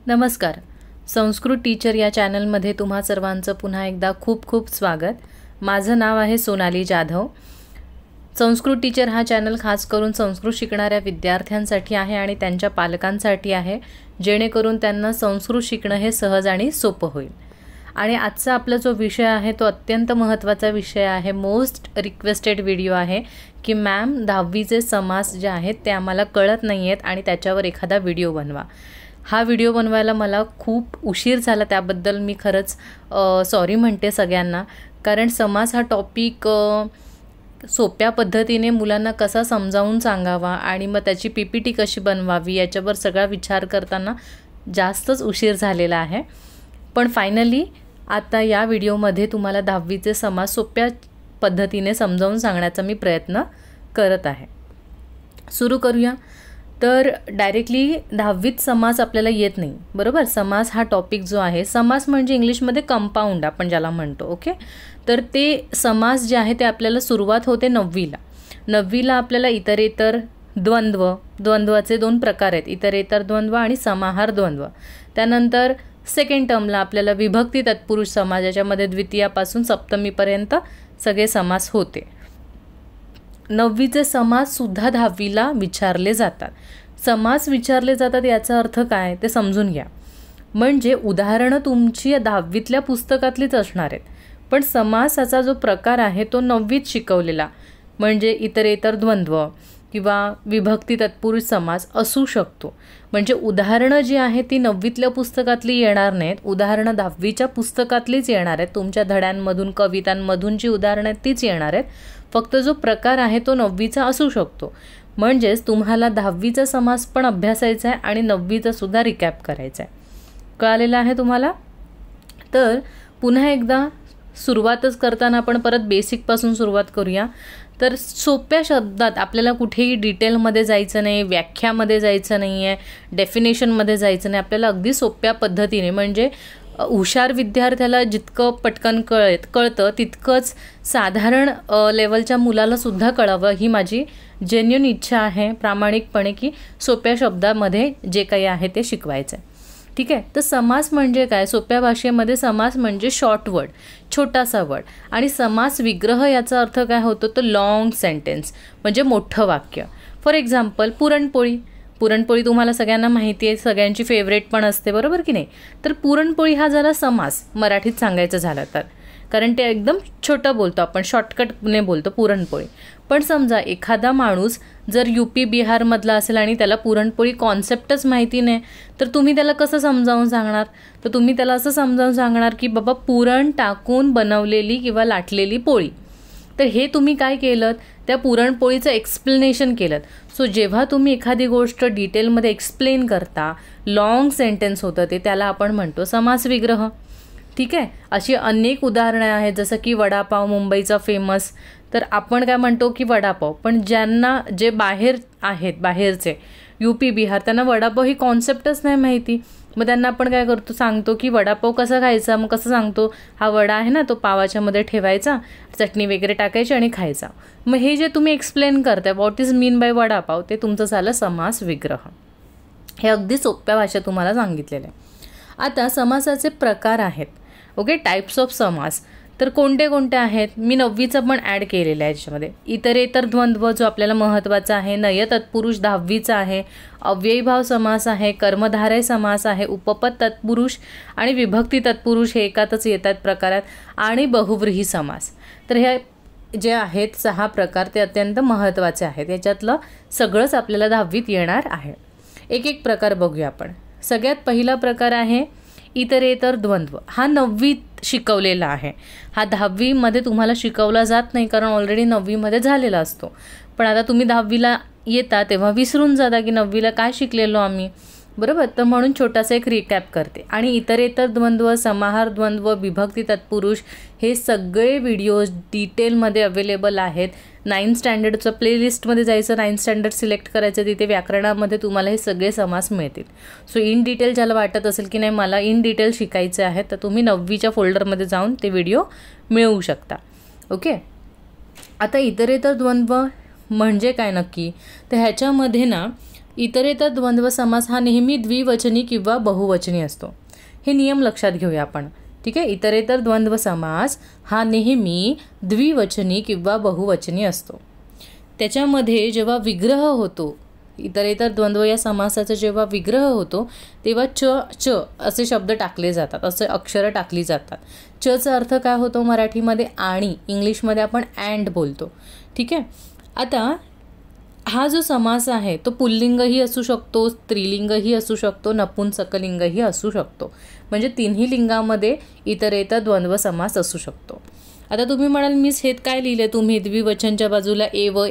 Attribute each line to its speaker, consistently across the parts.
Speaker 1: नमस्कार. संस्कृत टीचर या चॅनलमध्ये तुम्हा सर्वांचं पुन्हा एकदा खूप खूप स्वागत. माझं नाव आहे सोनाली जाधव. संस्कृत टीचर हा चॅनल खास करून संस्कृत शिकणाऱ्या विद्यार्थ्यांसाठी आहे आणि त्यांच्या पालकांसाठी आहे, जेणेकरून त्यांना संस्कृत शिकणं हे सहज आणि सोपं होईल. आणि आजचा आपला जो विषय आहे तो अत्यंत महत्त्वाचा विषय आहे. मोस्ट रिक्वेस्टेड व्हिडिओ आहे की मॅम 10वीचे समास जे आहेत ते आम्हाला कळत नाही आहेत आणि त्याच्यावर एखादा व्हिडिओ बनवा. हा व्हिडिओ बनवायला मला खूप उशीर झाला, त्याबद्दल मी खरंच सॉरी म्हणते सगळ्यांना. कारण समास हा टॉपिक सोप्या पद्धतीने मुलांना कसा समजावून सांगावा आणि मग त्याची PPT कशी बनवावी याच्यावर सगळा विचार करताना जास्तच उशीर झालेला आहे. पण फायनली आता या व्हिडिओमध्ये तुम्हाला 10वीचे समास सोप्या पद्धतीने समजावून सांगण्याचा मी प्रयत्न करत आहे. सुरू करूया. तर डायरेक्टली 10वीत समास आपल्याला येत नाही, बरोबर. समास हा टॉपिक जो आहे, समास म्हणजे इंग्लिशमध्ये कंपाऊंड आपण ज्याला म्हणतो, ओके. तर ते समास जे आहे ते आपल्याला सुरुवात होते 9वीला आपल्याला इतरेतर द्वंद्व, द्वंद्वाचे 2 प्रकार आहेत, इतरेतर द्वंद्व आणि समाहार द्वंद्व. त्यानंतर सेकंड टर्मला आपल्याला विभक्ती तत्पुरुष समास, ज्याच्यामध्ये द्वितीयापासून सप्तमीपर्यंत सगळे समास होते. 9वीचे समास सुद्धा 10वीला विचारले जातात. समास विचारले जातात याचा अर्थ काय ते समजून घ्या. म्हणजे उदाहरणं तुमची 10वीतल्या पुस्तकातलीच असणार आहेत, पण समासाचा जो प्रकार आहे तो 9वीत शिकवलेला, म्हणजे इतरेतर द्वंद्व किंवा विभक्ती तत्पुरुष समास असू शकतो. म्हणजे उदाहरणं जी आहेत ती 9वीतल्या पुस्तकातली येणार नाहीत, उदाहरणं 10वीच्या पुस्तकातलीच येणार आहेत. तुमच्या धड्यांमधून, कवितांमधून जी उदाहरणं आहेत तीच येणार आहेत. फक्त जो प्रकार आहे तो 9वीचा असू शकतो. म्हणजेच तुम्हाला 10वीचा समास पण अभ्यासायचा आहे आणि 9वीचा सुद्धा रिकॅप करायचा आहे. कळालेलं आहे तुम्हाला? तर पुन्हा एकदा सुरुवातच करताना आपण परत बेसिकपासून सुरुवात करूया. तर सोप्या शब्दात आपल्याला कुठेही डिटेलमध्ये जायचं नाही, व्याख्यामध्ये जायचं नाही आहे, डेफिनेशनमध्ये जायचं नाही. आपल्याला अगदी सोप्या पद्धतीने, म्हणजे हुशार विद्यार्थ्याला जितकं पटकन कळतं तितकंच साधारण लेवलच्या मुलालासुद्धा कळावं, ही माझी जेन्युइन इच्छा आहे प्रामाणिकपणे, की सोप्या शब्दामध्ये जे काही आहे ते शिकवायचं आहे. ठीक आहे. तर समास म्हणजे काय? सोप्या भाषेमध्ये समास म्हणजे शॉर्ट वर्ड, छोटासा वर्ड. आणि समास विग्रह याचा अर्थ काय होतो? तर लॉंग सेंटेन्स, म्हणजे मोठं वाक्य. For example puran poli. पुरणपोळी तुम्हाला सगळ्यांना माहिती आहे, सगळ्यांची फेवरेट पण असते, बरोबर की नाही. तर पुरणपोळी हा झाला समास मराठीत सांगायचं झालं तर, कारण ते एकदम छोटं बोलतो आपण, शॉर्टकटने बोलतो पुरणपोळी. पण समजा एखादा माणूस जर UP बिहारमधला असेल आणि त्याला पुरणपोळी कॉन्सेप्टच माहिती नाही, तर तुम्ही त्याला कसं समजावून सांगणार? तर तुम्ही त्याला असं समजावून सांगणार की बाबा पुरण टाकून बनवलेली किंवा लाटलेली पोळी. तर हे तुम्ही काय केलं? त्या पुरणपोळीचं एक्सप्लेनेशन केलं. सो जेव्हा तुम्ही एखादी गोष्ट डिटेलमध्ये एक्सप्लेन करता, लॉंग सेंटेन्स होतं ते, त्याला आपण म्हणतो समास विग्रह. ठीक आहे. अशी अनेक उदाहरणं आहेत, जसं की वडापाव मुंबईचा फेमस. तर आपण काय म्हणतो की वडापाव, पण ज्यांना जे बाहेर आहेत, बाहेरचे UP बिहार, त्यांना वडापाव ही कॉन्सेप्टच नाही माहिती. मग त्यांना आपण काय करतो, सांगतो की वडापाव कसा खायचा. मग कसं सांगतो? हा वडा आहे ना, तो पावाच्या मध्ये ठेवायचा, चटणी वगैरे टाकायची आणि खायचा. मग हे जे तुम्ही एक्सप्लेन करताय, what is mean by vada pav, ते तुमचं झालं समास विग्रह. हे अगदी सोप्या भाषेत तुम्हाला सांगितलेलं आहे. आता समासाचे प्रकार आहेत, ओके, टाईप्स ऑफ समास. तर कोणते कोणते आहेत? मी 9वीचं पण ॲड केलेलं आहे याच्यामध्ये. इतरेतर द्वंद्व जो आपल्याला महत्त्वाचा आहे, नय तत्पुरुष 10वीचा आहे, अव्ययीभाव समास आहे, कर्मधारय समास आहे, उपपद तत्पुरुष आणि विभक्ती तत्पुरुष हे एकातच येतात प्रकारात, आणि बहुव्रीही समास. तर हे जे आहेत 6 प्रकार ते अत्यंत महत्त्वाचे आहेत. याच्यातलं सगळंच आपल्याला 10वीत येणार आहे. एक एक प्रकार बघूया आपण. सगळ्यात पहिला प्रकार आहे इतरेतर द्वंद्व. हा 9वीत शिकवलेला आहे. हा 10वीमध्ये तुम्हाला शिकवला जात नाही, कारण ऑलरेडी 9वीमध्ये झालेला असतो. पण आता तुम्ही 10वीला येता तेव्हा विसरून जाता की 9वीला काय शिकलेलो आम्ही, बरोबर. तर म्हणून छोटासा एक रिकॅप करते. आणि इतरेतर द्वंद्व, समाहार द्वंद्व, विभक्ती तत्पुरुष हे सगळे व्हिडिओज डिटेलमध्ये अवेलेबल आहेत. 9th स्टँडर्डचं प्लेलिस्टमध्ये जायचं, 9th स्टँडर्ड सिलेक्ट करायचं, तिथे व्याकरणामध्ये तुम्हाला हे सगळे समास मिळतील. सो इन डिटेल ज्याला वाटत असेल की नाही मला इन डिटेल शिकायचे आहे, तर तुम्ही 9वीच्या फोल्डरमध्ये जाऊन ते व्हिडिओ मिळवू शकता, ओके. आता इतरेतर द्वंद्व म्हणजे काय नक्की? तर ह्याच्यामध्ये ना इतरेतर द्वंद्व समास हा नेहमी द्विवचनी किंवा बहुवचनी असतो. हे नियम लक्षात घेऊया आपण. ठीक आहे. इतरेतर द्वंद्व समास हा नेहमी द्विवचनी किंवा बहुवचनी असतो. त्याच्यामध्ये जेव्हा विग्रह होतो, इतरेतर द्वंद्व या समासाचा जेव्हा विग्रह होतो तेव्हा च असे शब्द टाकले जातात, असे अक्षरं टाकली जातात. चा अर्थ काय होतो मराठीमध्ये? आणि. इंग्लिशमध्ये आपण अँड बोलतो. ठीक आहे. आता हा जो समास आहे तो पुल्लिंगही असू शकतो, स्त्रीलिंगही असू शकतो, नपुंसकलिंगही असू शकतो. म्हणजे तिन्ही लिंगामध्ये इतरेतर द्वंद्व समास असू शकतो. आता तुम्ही म्हणाल मिस हे काय लिहिले तुम्ही द्विवचनच्या बाजूला एव.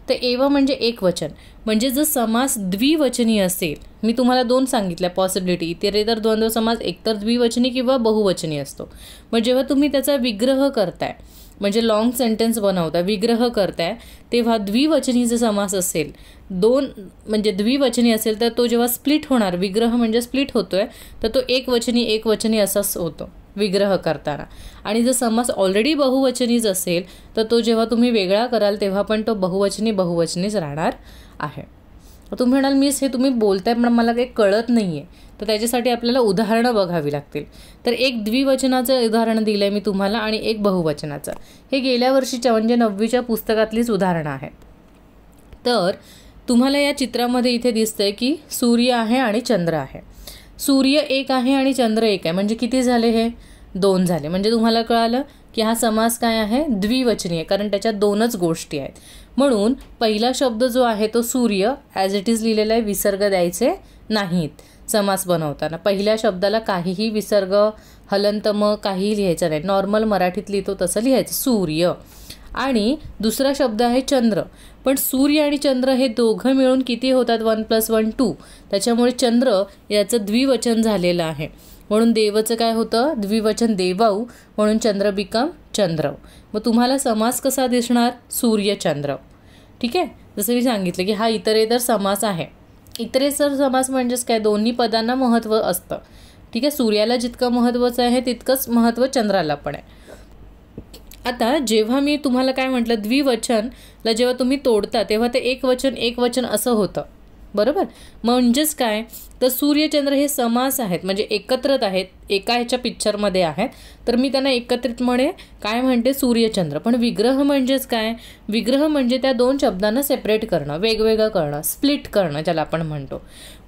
Speaker 1: तर एव म्हणजे एक वचन. म्हणजे जर समास द्विवचनी असेल, मी तुम्हाला 2 सांगितल्या पॉसिबिलिटी. इतरेतर द्वंद्व समास एकतर द्विवचनी किंवा बहुवचनी असतो. मग जेव्हा तुम्ही त्याचा विग्रह करताय, म्हणजे लॉंग सेंटेन्स बनवता, विग्रह करताय, तेव्हा द्विवचनीचा समास असेल, 2 म्हणजे द्विवचनी असेल तर तो जेव्हा स्प्लिट होणार, विग्रह म्हणजे स्प्लिट होतोय, तर तो एकवचनी असाच होतो विग्रह करताना. आणि जर समास ऑलरेडी बहुवचनीच असेल तर तो जेव्हा तुम्ही वेगळा कराल तेव्हा पण तो बहुवचनीच राहणार आहे. तुम्ही म्हणाल मिस हे तुम्ही बोलताय पण मला काही कळत नाही आहे, तर त्याच्यासाठी आपल्याला उदाहरणं बघावी लागतील. तर एक द्विवचनाचं उदाहरण दिलं आहे मी तुम्हाला आणि एक बहुवचनाचं. हे गेल्या वर्षीच्या म्हणजे 9वीच्या पुस्तकातलीच उदाहरणं आहेत. तर तुम्हाला या चित्रामध्ये इथे दिसतंय की सूर्य आहे आणि चंद्र आहे. सूर्य एक आहे आणि चंद्र एक आहे, म्हणजे किती झाले? हे 2 झाले. म्हणजे तुम्हाला कळालं की हा समास काय आहे? द्विवचनी आहे, कारण त्याच्यात 2च गोष्टी आहेत. म्हणून पहिला शब्द जो आहे तो सूर्य ॲज इट इज लिहिलेला आहे, विसर्ग द्यायचे नाहीत समास बनवताना. पहिल्या शब्दाला काहीही विसर्ग, हलंतम काहीही लिहायचं नाही. नॉर्मल मराठीत लिहितो तसं लिहायचं सूर्य. आणि दुसरा शब्द आहे चंद्र. पण सूर्य आणि चंद्र हे दोघं मिळून किती होतात? 1 + 1 2. त्याच्यामुळे चंद्र याचं द्विवचन झालेलं आहे. म्हणून देवचं काय होतं? द्विवचन देवौ. म्हणून चंद्र बिकम चंद्रव. मग तुम्हाला समास कसा दिसणार? सूर्य चंद्र. ठीक आहे. जसं मी सांगितलं की हा इतरेतर समास आहे. इतरेतर समास म्हणजेच काय? दोन्ही पदांना महत्त्व असतं. ठीक आहे. सूर्याला जितकं महत्त्वाचं आहे तितकंच महत्त्व चंद्राला पण आहे. आता जेव्हा मी तुम्हाला काय म्हटलं, द्विवचनला जेव्हा तुम्ही तोडता तेव्हा ते एक वचन असं होतं, बरोबर? म्हणजेच काय, तर सूर्यचंद्र हे समास आहेत, म्हणजे एकत्रित आहेत, एका ह्याच्या पिक्चरमध्ये आहेत, तर मी त्यांना एकत्रितपणे काय म्हणते? सूर्यचंद्र. पण विग्रह म्हणजेच काय? विग्रह म्हणजे त्या 2 शब्दांना सेपरेट करणं, वेगवेगळं करणं, स्प्लिट करणं ज्याला आपण म्हणतो.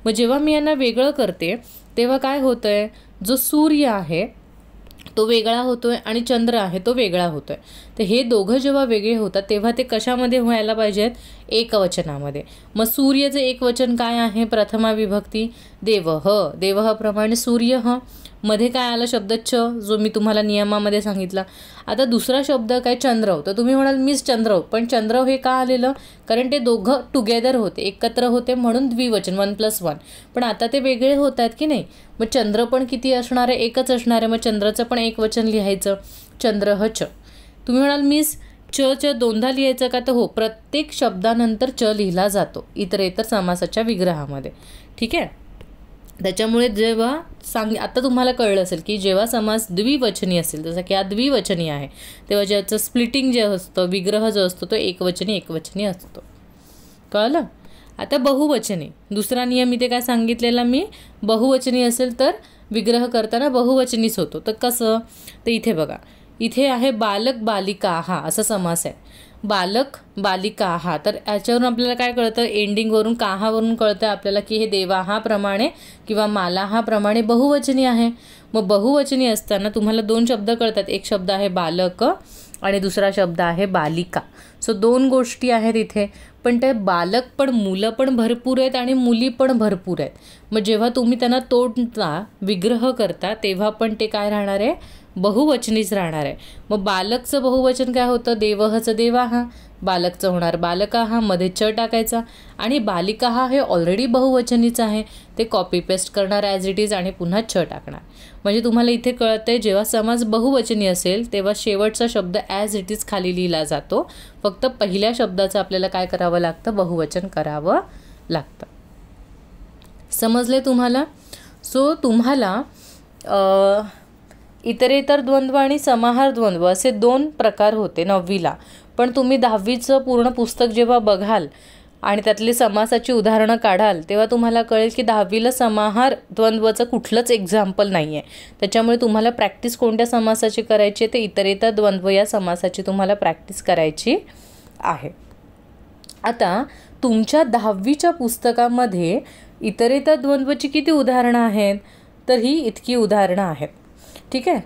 Speaker 1: मग जेव्हा मी यांना वेगळं करते तेव्हा काय होतंय? जो सूर्य आहे तो वेगळा होतोय आणि चंद्र आहे तो वेगळा होतोय. तर हे दोघं जेव्हा वेगळे होतात तेव्हा ते कशामध्ये व्हायला पाहिजेत? एकवचनामध्ये. मग सूर्यचं एकवचन काय आहे? प्रथमा विभक्ती देवः. देवः प्रमाणे सूर्यः. मध्ये काय आला शब्द च, जो मी तुम्हाला नियमामध्ये सांगितला. आता दुसरा शब्द काय? चंद्रव. तर तुम्ही म्हणाल मिस चंद्रव, पण चंद्रव हे का आलेलं? कारण ते दोघं टुगेदर होते, एकत्र होते, म्हणून द्विवचन 1 + 1. पण आता ते वेगळे होत आहेत की नाही? मग चंद्र पण किती असणार आहे? एकच असणार आहे. मग चंद्राचं पण एक वचन लिहायचं, चंद्रः च. तुम्ही म्हणाल मिस च 2दा लिहायचं का? तर हो, प्रत्येक शब्दानंतर च लिहिला जातो इतरेतर समासाच्या विग्रहामध्ये. ठीक आहे. त्याच्यामुळे जेव्हा आता तुम्हाला कळलं असेल की जेव्हा समास द्विवचनी असेल, जसं की हा द्विवचनी आहे, तेव्हा ज्याचं स्प्लिटिंग जे असतं, विग्रह जो असतो तो एकवचनी असतो. कळलं? आता बहुवचनी, दुसरा नियम इथे काय सांगितलेला मी? बहुवचनी असेल तर विग्रह करताना बहुवचनीच होतो. तर कसं? तर इथे बघा, इथे आहे बालक बालिकाः असा समास आहे. बालक बालिकाः. तर याच्यावरून आपल्याला काय कळतं? एंडिंगवरून काहावरून कळतं आपल्याला की हे देवाहाप्रमाणे किंवा मालाहाप्रमाणे बहुवचनी आहे. मग बहुवचनी असताना तुम्हाला 2 शब्द कळतात. एक शब्द आहे बालक आणि दुसरा शब्द आहे बालिका. सो 2 गोष्टी आहेत इथे. पण ते बालक पण, मुलं पण भरपूर आहेत आणि मुली पण भरपूर आहेत. मग जेव्हा तुम्ही त्यांना तोडता, विग्रह करता, तेव्हा पण ते काय राहणार आहे? बहुवचनीच राहणार आहे. मग बालकचं बहुवचन काय होतं? देवहचं देवाहा. बालकचं होणार बालकाहा, मध्ये च टाकायचा. आणि बालिकाहा हे ऑलरेडी बहुवचनीच आहे, ते कॉपी पेस्ट करणार ॲज इट इज आणि पुन्हा च टाकणार. म्हणजे तुम्हाला इथे कळतंय जेव्हा समास बहुवचनी असेल तेव्हा शेवटचा शब्द ॲज इट इज खाली लिहिला जातो. फक्त पहिल्या शब्दाचं आपल्याला काय करावं लागतं? बहुवचन करावं लागतं. समजले तुम्हाला? सो तुम्हाला इतरेतर द्वंद्व आणि समाहार द्वंद्व असे 2 प्रकार होते 9वीला. पण तुम्ही 10वीचं पूर्ण पुस्तक जेव्हा बघाल आणि त्यातली समासाची उदाहरणं काढाल तेव्हा तुम्हाला कळेल की 10वीला समाहार द्वंद्वचं कुठलंच एक्झाम्पल नाही आहे. त्याच्यामुळे तुम्हाला प्रॅक्टिस कोणत्या समासाची करायची ते इतरेतर द्वंद्व या समासाची तुम्हाला प्रॅक्टिस करायची आहे. आता तुमच्या 10वीच्या पुस्तकामध्ये इतरेतर द्वंद्वची किती उदाहरणं आहेत, तर ही इतकी उदाहरणं आहेत. ठीक आहे.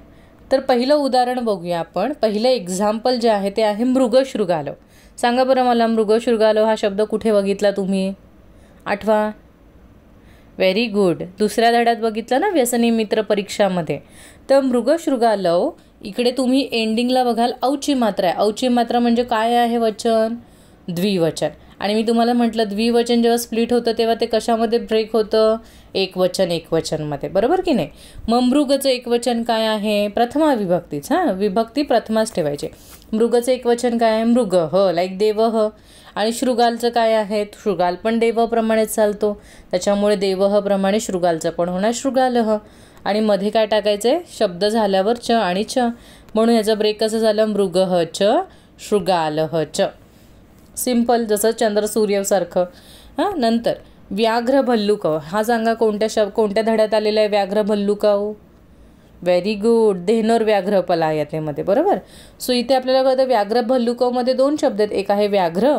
Speaker 1: तर पहिलं उदाहरण बघूया आपण. पहिलं एक्झाम्पल जे आहे ते आहे मृगशृगालव. सांगा बरं मला, मृगशृगालव हा शब्द कुठे बघितला तुम्ही? आठवा. Very good. दुसऱ्या धड्यात बघितला ना, व्यसनी मित्र परीक्षामध्ये. तर मृगशृगालव इकडे तुम्ही एंडिंगला बघाल औची मात्रा आहे. औची मात्रा म्हणजे काय आहे? वचन, द्विवचन. आणि मी तुम्हाला म्हटलं द्विवचन जेव्हा स्प्लिट होतं तेव्हा ते कशामध्ये ब्रेक होतं? एकवचन एकवचनमध्ये, बरोबर की नाही? मग मृगचं एकवचन काय आहे? प्रथमा विभक्तीच. विभक्ती प्रथमाच ठेवायचे. मृगचं एकवचन काय आहे? मृग ह, लाईक देव ह. आणि शृगालचं काय आहे? शृगाल पण देवप्रमाणेच चालतो, त्याच्यामुळे देवह प्रमाणे शृगालचं पण होणार शृगालह. आणि मध्ये काय टाकायचं आहे? शब्द झाल्यावर च आणि च, म्हणून याचा ब्रेक कसं झालं? मृगह च शृगालह च. सिम्पल, जसं चंद्र सूर्यसारखं. नंतर व्याघ्र भल्लुकाव. हा सांगा कोणत्या धड्यात आलेला आहे व्याघ्र भल्लुकाव? Very good. धेनोर व्याघ्र पलायतेमध्ये, बरोबर. सो इथे आपल्याला कळतं व्याघ्र भल्लुकावमध्ये 2 शब्द आहेत. एक आहे व्याघ्र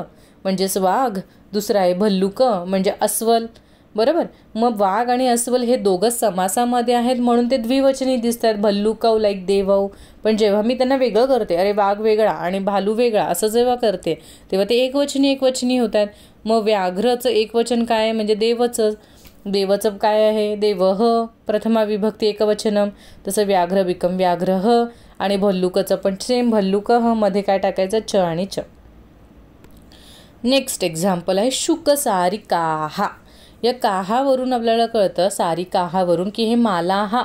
Speaker 1: म्हणजेच वाघ, दुसरा आहे भल्लुक म्हणजे अस्वल, बरोबर. मग वाघ आणि अस्वल हे दोघंच समासामध्ये आहेत म्हणून ते द्विवचनी दिसत आहेत, भल्लुकाव लाईक देवव. पण जेव्हा मी त्यांना वेगळं करते, अरे वाघ वेगळा आणि भालू वेगळा असं जेव्हा करते तेव्हा ते एकवचनी होत आहेत. मग व्याघ्रचं एकवचन काय आहे? म्हणजे देवचं. देवचं काय आहे? देवह, प्रथमा विभक्ती एकवचनम. तसं व्याघ्र बिकम व्याघ्रह. आणि भल्लुकचं पण सेम, भल्लुकह. मध्ये काय टाकायचं? च आणि च. नेक्स्ट एक्झाम्पल आहे शुकसारिकाहा. या काहावरून आपल्याला कळतं, सारिकाहावरून, की हे मालाहा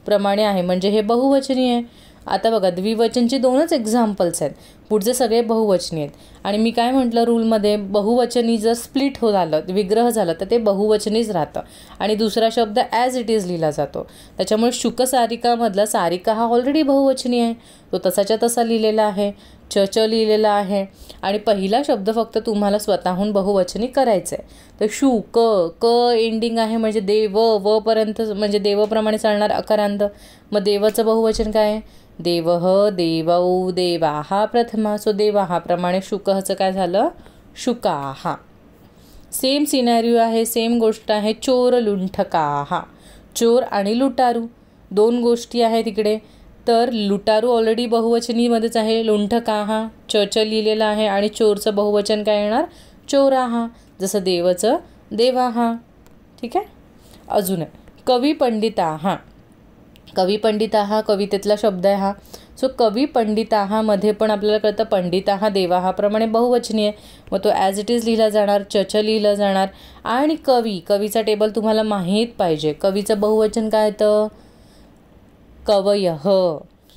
Speaker 1: प्रमाणे आहे म्हणजे हे बहुवचनी आहे. आता बघा द्विवचनची 2च एक्झाम्पल्स आहेत, पुढचे सगळे बहुवचनी आहेत. आणि मी काय म्हटलं रूलमध्ये, बहुवचनी जर स्प्लिट झालं, विग्रह झालं तर ते बहुवचनीच राहतं आणि दुसरा शब्द ॲज इट इज लिहिला जातो. त्याच्यामुळे शुकसारिकामधला सारिका हा ऑलरेडी बहुवचनी आहे, तो तसाच्या तसा लिहिलेला आहे, च लिहिलेला आहे. आणि पहिला शब्द फक्त तुम्हाला स्वतःहून बहुवचनी करायचं आहे. तर शुक, क एंडिंग आहे म्हणजे देव, व पर्यंत म्हणजे देवप्रमाणे चालणार अकारांत. मग देवाचं बहुवचन काय आहे? देवह, देवौ, देवाहा प्रथमा. सो देवाहा प्रमाणे शुकहचं काय झालं? शुकाहा. सेम सिनॅरिओ आहे, सेम गोष्ट आहे चोर लुंठकाहा. चोर आणि लुटारू 2 गोष्टी आहेत इकडे. तर लुटारू ऑलरेडी बहुवचनीमध्येच आहे, लुंठकाहा च लिहिलेला आहे. आणि चोरचं बहुवचन काय येणार? चोराहा. जसं देवचं देवाहा. ठीक आहे. अजून कवी पंडिताहा. कवी पंडिताहा कवितेतला शब्द आहे हा. सो कवी पंडिताहामध्ये पण आपल्याला कळतं पंडिताहा देवाहा प्रमाणे बहुवचनी आहे, मग तो ॲज इट इज लिहिला जाणार, च लिहिलं जाणार. आणि कवीचा टेबल तुम्हाला माहीत पाहिजे. कवीचं बहुवचन काय येतं? कवयः.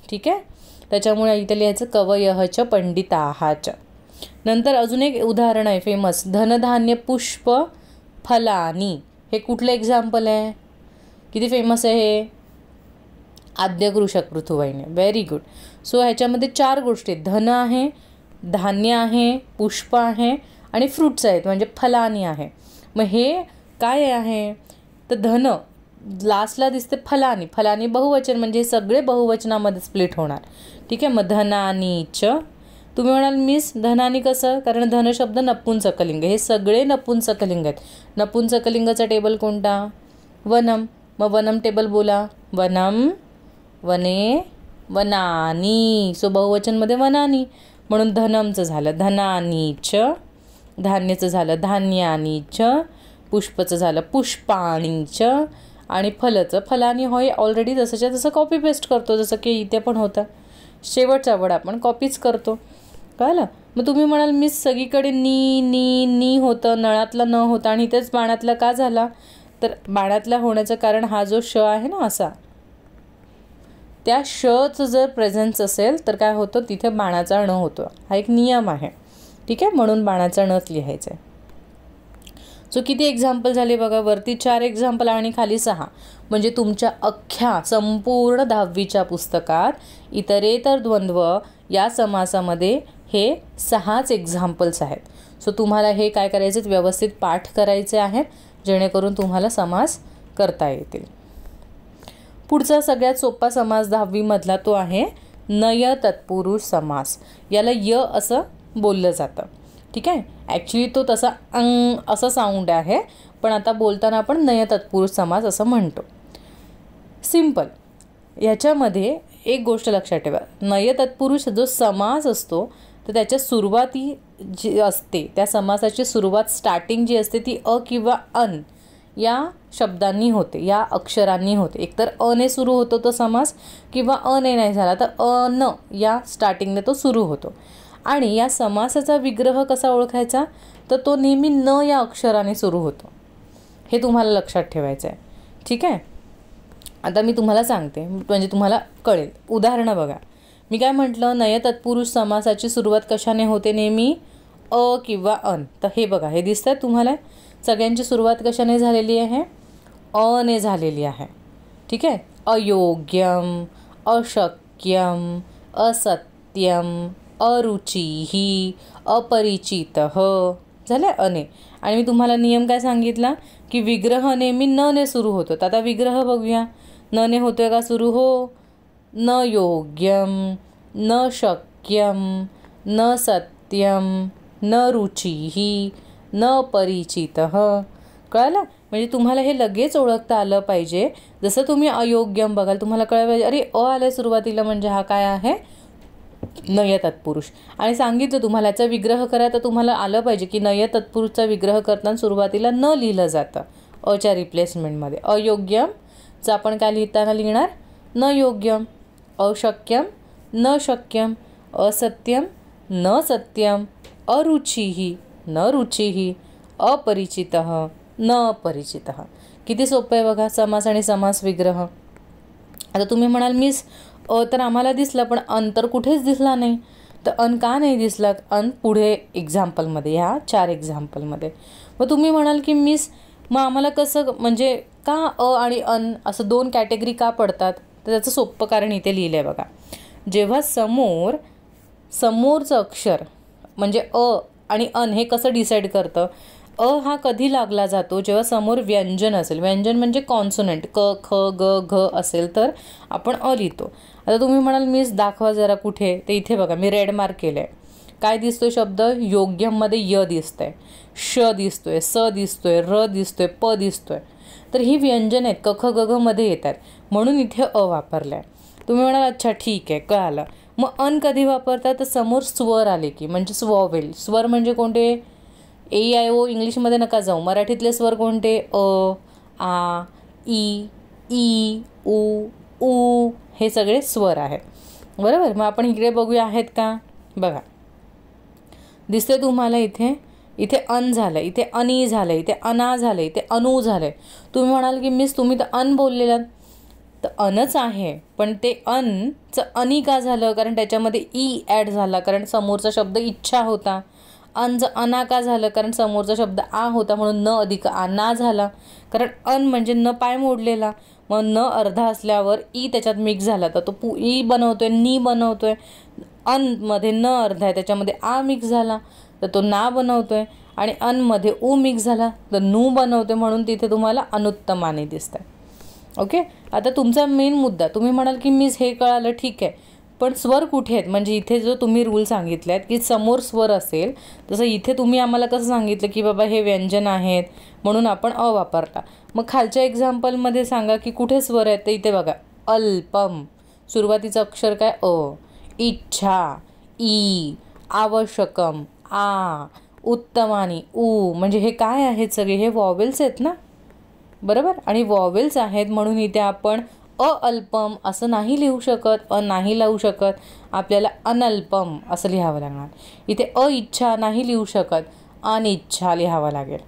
Speaker 1: ठीक आहे. त्याच्यामुळे इथे लिहायचं कवयःच पंडिताहाच. नंतर अजून एक उदाहरण आहे फेमस, धनधान्य पुष्प फलानी. हे कुठलं एक्झाम्पल आहे? किती फेमस आहे हे? आद्य कृषक पृथुवैने. Very good. सो ह्याच्यामध्ये 4 गोष्टी आहेत, धन आहे, धान्य आहे, पुष्प आहे आणि फ्रुट्स आहेत म्हणजे फलानी आहे. मग हे काय आहे? तर धन लास्टला दिसते, फलानी. फलानी बहुवचन म्हणजे हे सगळे बहुवचनामध्ये स्प्लिट होणार. ठीक आहे. मग धनानीच. तुम्ही म्हणाल मिस धनानी कसं? कारण धन शब्द नपुंसकलिंग, हे सगळे नपुंसकलिंग आहेत. नपुंसकलिंगाचा टेबल कोणता? वनम. मग वनम टेबल बोला. वनम, वने, वनानी. सो बहुवचनमध्ये वनानी, म्हणून धनमचं झालं धनानीच, धान्याचं झालं धान्यानीच, पुष्पचं झालं पुष्पाणीच आणि फलचं फलानी. होय ऑलरेडी जसंच्या तसं कॉपी पेस्ट करतो, जसं की इथे पण होतं. शेवटचा वड आपण कॉपीच करतो, कळलं. मग तुम्ही म्हणाल मिस सगळीकडे नी होतं, नळातलं न होतं आणि इथेच बाणातला का झाला? तर बाणातला होण्याचं कारण हा जो श आहे ना असा, त्या शचं जर प्रेझेन्स असेल तर काय होतं? तिथे बाणाचा ण होतो. हा एक नियम आहे. ठीक आहे. म्हणून बाणाचा णच लिहायचं आहे. सो किती एक्झाम्पल झाले बघा, वरती 4 एक्झाम्पल आणि खाली 6. म्हणजे तुमच्या अख्ख्या संपूर्ण 10वीच्या पुस्तकात इतरेतर द्वंद्व या समासामध्ये हे 6च एक्झाम्पल्स आहेत. सो तुम्हाला हे काय करायचे, व्यवस्थित पाठ करायचे आहेत जेणेकरून तुम्हाला समास करता येतील. पुढचा सगळ्यात सोपा समास 10वी मधला तो आहे नय तत्पुरुष समास. याला य असं बोललं जातं. ठीक आहे, ॲक्च्युली तो तसा असं साऊंड आहे, पण आता बोलताना आपण नय तत्पुरुष समास असं म्हणतो. सिंपल. याच्यामध्ये एक गोष्ट लक्षात ठेवा, नय तत्पुरुष जो समास असतो तर त्याच्या सुरुवाती जी असते, त्या समासाची सुरुवात स्टार्टिंग जी असते ती अ किंवा अन या शब्दांनी होते, या अक्षरांनी होते. एकतर अने सुरू होतो तो समास, किंवा अने नाही झाला तर अन या स्टार्टिंगने तो सुरू होतो. आणि या समासाचा विग्रह कसा ओळखायचा, तर तो नेहमी न या अक्षराने सुरू होतो. हे तुम्हाला लक्षात ठेवायचं आहे. ठीक आहे, आता मी तुम्हाला सांगते म्हणजे तुम्हाला कळेल. उदाहरणं बघा, मी काय म्हटलं, नय तत्पुरुष समासाची सुरुवात कशाने होते, नेहमी अ किंवा अन. तर हे बघा, हे दिसतं तुम्हाला, सगळ्यांची सुरुवात कशाने झालेली आहे, अने झालेली आहे. ठीक आहे, अयोग्यम, अशक्यम, असत्यम, अरुचिही, अपरिचितः झाले अने. आणि मी तुम्हाला नियम काय सांगितला की विग्रह नेहमी न ने सुरू होतो. तर आता विग्रह बघूया, न ने होतोय का सुरू, हो. न योग्यम, न शक्यम, न सत्यम, न रुचिही, न परिचितः. कळलं? म्हणजे तुम्हाला हे लगेच ओळखता आलं पाहिजे. जसं तुम्ही अयोग्यम बघाल तुम्हाला कळलं पाहिजे, अरे अ आलं सुरुवातीला म्हणजे हा काय आहे, नय तत्पुरुष. आणि सांगितलं तुम्हाला याचा विग्रह करा, तर तुम्हाला आलं पाहिजे की नय तत्पुरुषचा विग्रह करताना सुरुवातीला न लिहिलं जातं अच्या रिप्लेसमेंटमध्ये. अयोग्यमचं आपण काय लिहिताना लिहिणार, न योग्यम. अशक्यम, न शक्यम. असत्यम, न सत्यम. अरुचिही, न रुचिही. अपरिचितः, न अपरिचितः. किती सोपं आहे बघा, समास आणि समास विग्रह. आता तुम्ही म्हणाल मिस तर आम्हाला दिसलं पण अन तर कुठेच दिसला नाही. तर अन का नाही दिसला, अन पुढे एक्झाम्पलमध्ये, ह्या 4 एक्झाम्पलमध्ये. मग तुम्ही म्हणाल की मिस मग आम्हाला कसं, म्हणजे का अ आणि अन असं 2 कॅटेगरी का पडतात, तर त्याचं सोपं कारण इथे लिहिलं आहे बघा. जेव्हा समोरचं अक्षर म्हणजे अ आणि अन हे कसं डिसाईड करतं, अ हा कधी लागला जातो, जेव्हा समोर व्यंजन असेल. व्यंजन म्हणजे कॉन्सोनंट, क ख ग घ असेल तर आपण अ लिहितो. आता तुम्ही म्हणाल मिस दाखवा जरा कुठे, ते इथे बघा मी रेड मार्क केलं आहे. काय दिसतोय शब्द, योग्यमध्ये य दिसतंय, श दिसतोय, स दिसतोय, र दिसतोय, प दिसतोय. तर ही व्यंजन आहेत, क ख ग घ मध्ये येतात, म्हणून इथे अ वापरलं आहे. तुम्ही म्हणाल अच्छा ठीक आहे कळालं. मग अन कधी वापरतात, तर समोर स्वर आले की, म्हणजे स्वॉवेल. स्वर म्हणजे कोणते, ए आय ओ इंग्लिशमध्ये नका जाऊ, मराठीतले स्वर कोणते, अ, आ, ई, उ, ऊ, हे सगळे स्वर आहेत. बरोबर. मग आपण इकडे बघूया आहेत का, बघा दिसते तुम्हाला इथे, इथे अन झालं, इथे अनी झालं, इथे अना झालं, इथे अनु झालं. तुम्ही म्हणाल की मिस तुम्ही तर अन बोललेलात, तर अनच आहे, पण ते अनचं अनी का झालं, कारण त्याच्यामध्ये ई ॲड झाला, कारण समोरचा शब्द इच्छा होता. अनचं अना का झालं, कारण समोरचा शब्द आ होता, म्हणून न अधिक आ ना झाला. कारण अन म्हणजे न पाय मोडलेला, मग न अर्धा असल्यावर ई त्याच्यात मिक्स झाला, तर तो ई बनवतोय, नी बनवतोय. अनमध्ये न अर्धा आहे, त्याच्यामध्ये आ मिक्स झाला तर तो ना बनवतोय. आणि अनमध्ये ऊ मिक्स झाला तर नू बनवतोय, म्हणून तिथे तुम्हाला अनुत्तमाने दिसत आहे. ओके. आता तुमचा मेन मुद्दा, तुम्ही म्हणाल की मिस हे कळालं ठीक आहे, पण स्वर कुठे आहेत, म्हणजे इथे जो तुम्ही रूल सांगितले आहेत की समोर स्वर असेल, तसं इथे तुम्ही आम्हाला कसं सांगितलं की बाबा हे व्यंजन आहेत म्हणून आपण अ वापरता. मग खालच्या एक्झाम्पलमध्ये सांगा की कुठे स्वर आहेत, तर इथे बघा अल्पम, सुरुवातीचं अक्षर काय अ, इच्छा ई, आवश्यकम आ, उत्तमानी ऊ, म्हणजे हे काय आहेत सगळे, हे वॉवेल्स आहेत ना, बरोबर. आणि वॉवेल्स आहेत म्हणून इथे आपण अल्पम असं नाही लिहू शकत, नाही लावू शकत, आपल्याला अनल्पम असं लिहावं लागणार. इथे इच्छा नाही लिहू शकत, अनिच्छा लिहावं लागेल.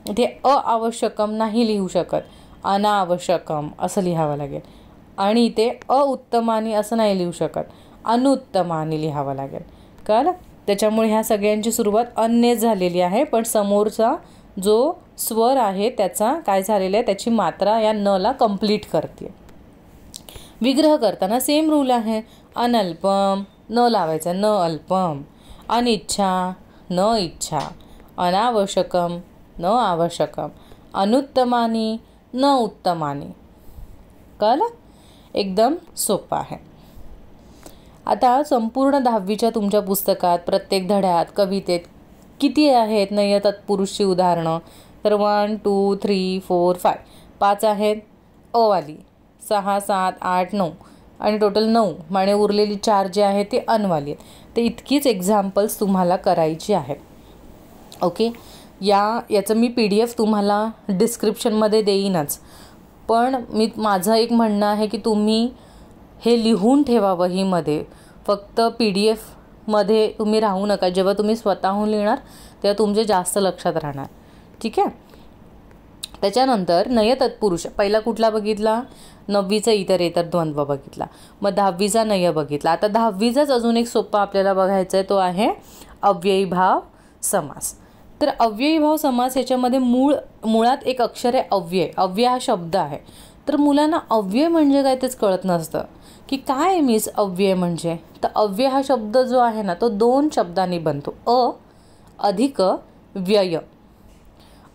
Speaker 1: इथे आवश्यकम नाही लिहू शकत, अनावश्यकम असं लिहावं लागेल. आणि इथे उत्तमानी असं नाही लिहू शकत, अनुत्तमानी लिहावं लागेल. कळलं. त्याच्यामुळे ह्या सगळ्यांची सुरुवात अन्य झालेली आहे, पण समोरचा जो स्वर आहे त्याचा काय झालेला आहे, त्याची मात्रा या न ला कंप्लीट करते. विग्रह करताना सेम रूल आहे, अनल्पम न लावायचा, न अल्पम. अनिच्छा न इच्छा. अनावश्यकम न आवश्यकम, अनुत्तमानी न उत्तमानी. कळलं? एकदम सोपं आहे. आता संपूर्ण 10वीच्या तुमच्या पुस्तकात प्रत्येक धड्यात कवितेत किती आहेत नय तत्पुरुषची उदाहरणं? तर 1 2 3 4 5 5 आहेत. अवाली 6 7 8 9 आणि टोटल 9 आणि उरलेली 4 जे आहेत ते अनवाली आहेत. ते इतकीच एक्झाम्पल्स तुम्हाला करायची आहेत. ओके, याचं मी PDF तुम्हाला डिस्क्रिप्शनमध्ये देईनच. पण माझं एक म्हणणं आहे की तुम्ही हे लिहून ठेवा वहीमध्ये. फक्त PDF तुम्ही राहू नका. जेव्हा तुम्ही स्वतःहून लिहिणार तेव्हा तुमचे जास्त लक्षात राहणार. ठीक आहे. त्याच्यानंतर नय तत्पुरुष पहिला कुठला बघितला? 9वीचा इतरेतर द्वंद्व बघितला. मग 10वीचा नय बघितला. आता 10वीचाच अजून एक सोपा आपल्याला बघायचा आहे, तो आहे अव्ययीभाव समास. तर अव्ययीभाव समास याच्यामध्ये मुळात एक अक्षर आहे अव्यय. अव्यय हा शब्द आहे. तर मुलांना अव्यय म्हणजे काय तेच कळत नसतं की काय मीन्स अव्यय म्हणजे. तर अव्यय हा शब्द जो आहे ना तो 2 शब्दांनी बनतो. अधिक व्यय.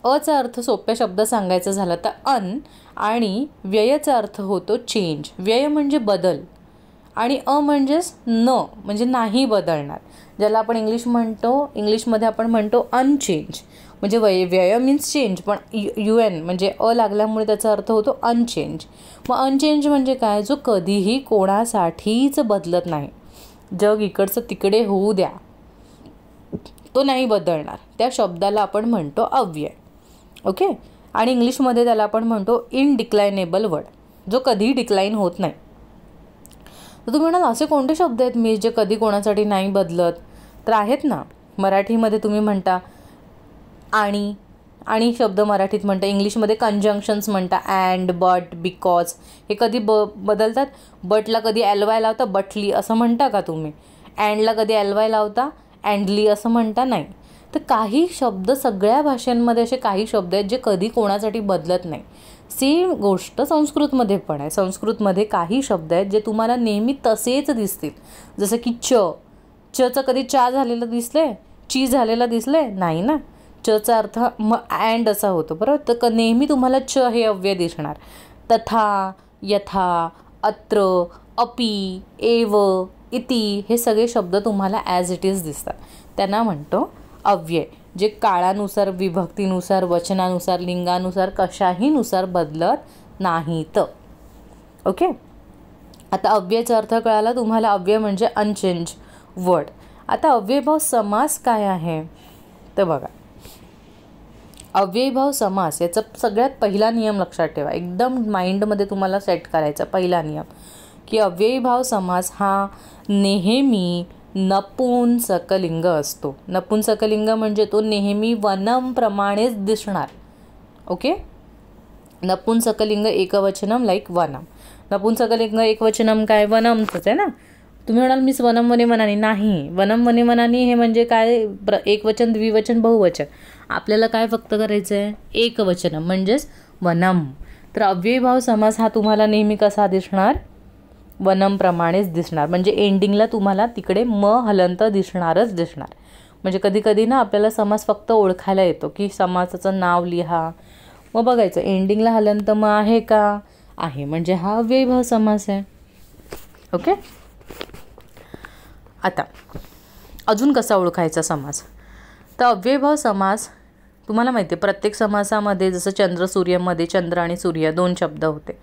Speaker 1: अचा अर्थ सोप्या शब्द सांगायचा झाला तर अन, आणि व्ययाचा अर्थ होतो चेंज. व्यय म्हणजे बदल आणि म्हणजेच म्हणजे नाही बदलणार, ज्याला आपण इंग्लिशमध्ये आपण म्हणतो अनचेंज. म्हणजे व्यय मीन्स चेंज, पण UN म्हणजे लागल्यामुळे त्याचा अर्थ होतो अनचेंज. मग अनचेंज म्हणजे काय? जो कधीही कोणासाठीच बदलत नाही. जग इकडचं तिकडे होऊ द्या, तो नाही बदलणार. त्या शब्दाला आपण म्हणतो अव्यय. ओके. आणि इंग्लिशमध्ये त्याला आपण म्हणतो इनडिक्लायनेबल वर्ड, जो कधीही डिक्लाइन होत नाही. तर तुम्ही म्हणाल असे कोणते शब्द आहेत मी जे कधी कोणासाठी नाही बदलत? तर आहेत ना. मराठीमध्ये तुम्ही म्हणता आणि शब्द मराठीत म्हणता. इंग्लिशमध्ये कंजंक्शन्स म्हणता. And, but, because. हे कधी बदलतात? बटला कधी LY लावता बटली असं म्हणता का तुम्ही? अँडला कधी LY लावता अँडली असं म्हणता? नाही. तर काही शब्द सगळ्या भाषांमध्ये असे काही शब्द आहेत जे कधी कोणासाठी बदलत नाही. सेम गोष्ट संस्कृतमध्ये पण आहे. संस्कृतमध्ये काही शब्द आहेत जे तुम्हाला नेहमी तसेच दिसतील. जसं की चचं कधी चा झालेलं दिसले? ची झालेलं दिसले? नाही ना. चचा अर्थ मग अँड असा होतो, बरोबर. तर नेहमी तुम्हाला हे अव्यय दिसणार. तथा, यथा, अत्र, अपि, एव, इति हे सगळे शब्द तुम्हाला ॲज इट इज दिसतात. त्यांना म्हणतो अव्यय, जे काळानुसार, विभक्तीनुसार, वचनानुसार, लिंगानुसार, कशाहीनुसार बदलत नाहीत. ओके. आता अव्ययचा अर्थ कळाला तुम्हाला. अव्यय म्हणजे अनचेंज वर्ड. आता अव्ययीभाव समास काय आहे तर बघा. अव्ययीभाव समास याचा सगळ्यात पहिला नियम लक्षात ठेवा. एकदम माइंडमध्ये तुम्हाला सेट करायचा पहिला नियम की अव्ययीभाव समास हा नेहमी नपुंसकलिंग असतो. नपुंसकलिंग म्हणजे तो नेहमी वनमप्रमाणेच दिसणार. ओके. नपुंसकलिंग एकवचनम लाईक वनम. नपुंसकलिंग एकवचनम काय? वनमच आहे ना. तुम्ही म्हणाल मिस वनम वने वनानी. नाही. वनम वने वनानी हे म्हणजे काय? एकवचन, द्विवचन, बहुवचन. आपल्याला काय फक्त करायचं आहे? एकवचनम म्हणजेच वनम. तर अव्ययीभाव समास हा तुम्हाला नेहमी कसा दिसणार? वनमप्रमाणेच दिसणार. म्हणजे एंडिंगला तुम्हाला तिकडे हलंत दिसणारच दिसणार. म्हणजे कधी कधी ना आपल्याला समास फक्त ओळखायला येतो की समासाचं नाव लिहा, मग बघायचं एंडिंगला हलंत आहे का? आहे. म्हणजे हा अव्ययीभाव समास आहे. ओके. आता अजून कसा ओळखायचा समास? तर अव्ययीभाव समास तुम्हाला माहिती आहे प्रत्येक समासामध्ये जसं चंद्र सूर्यमध्ये चंद्र आणि सूर्य 2 शब्द होते.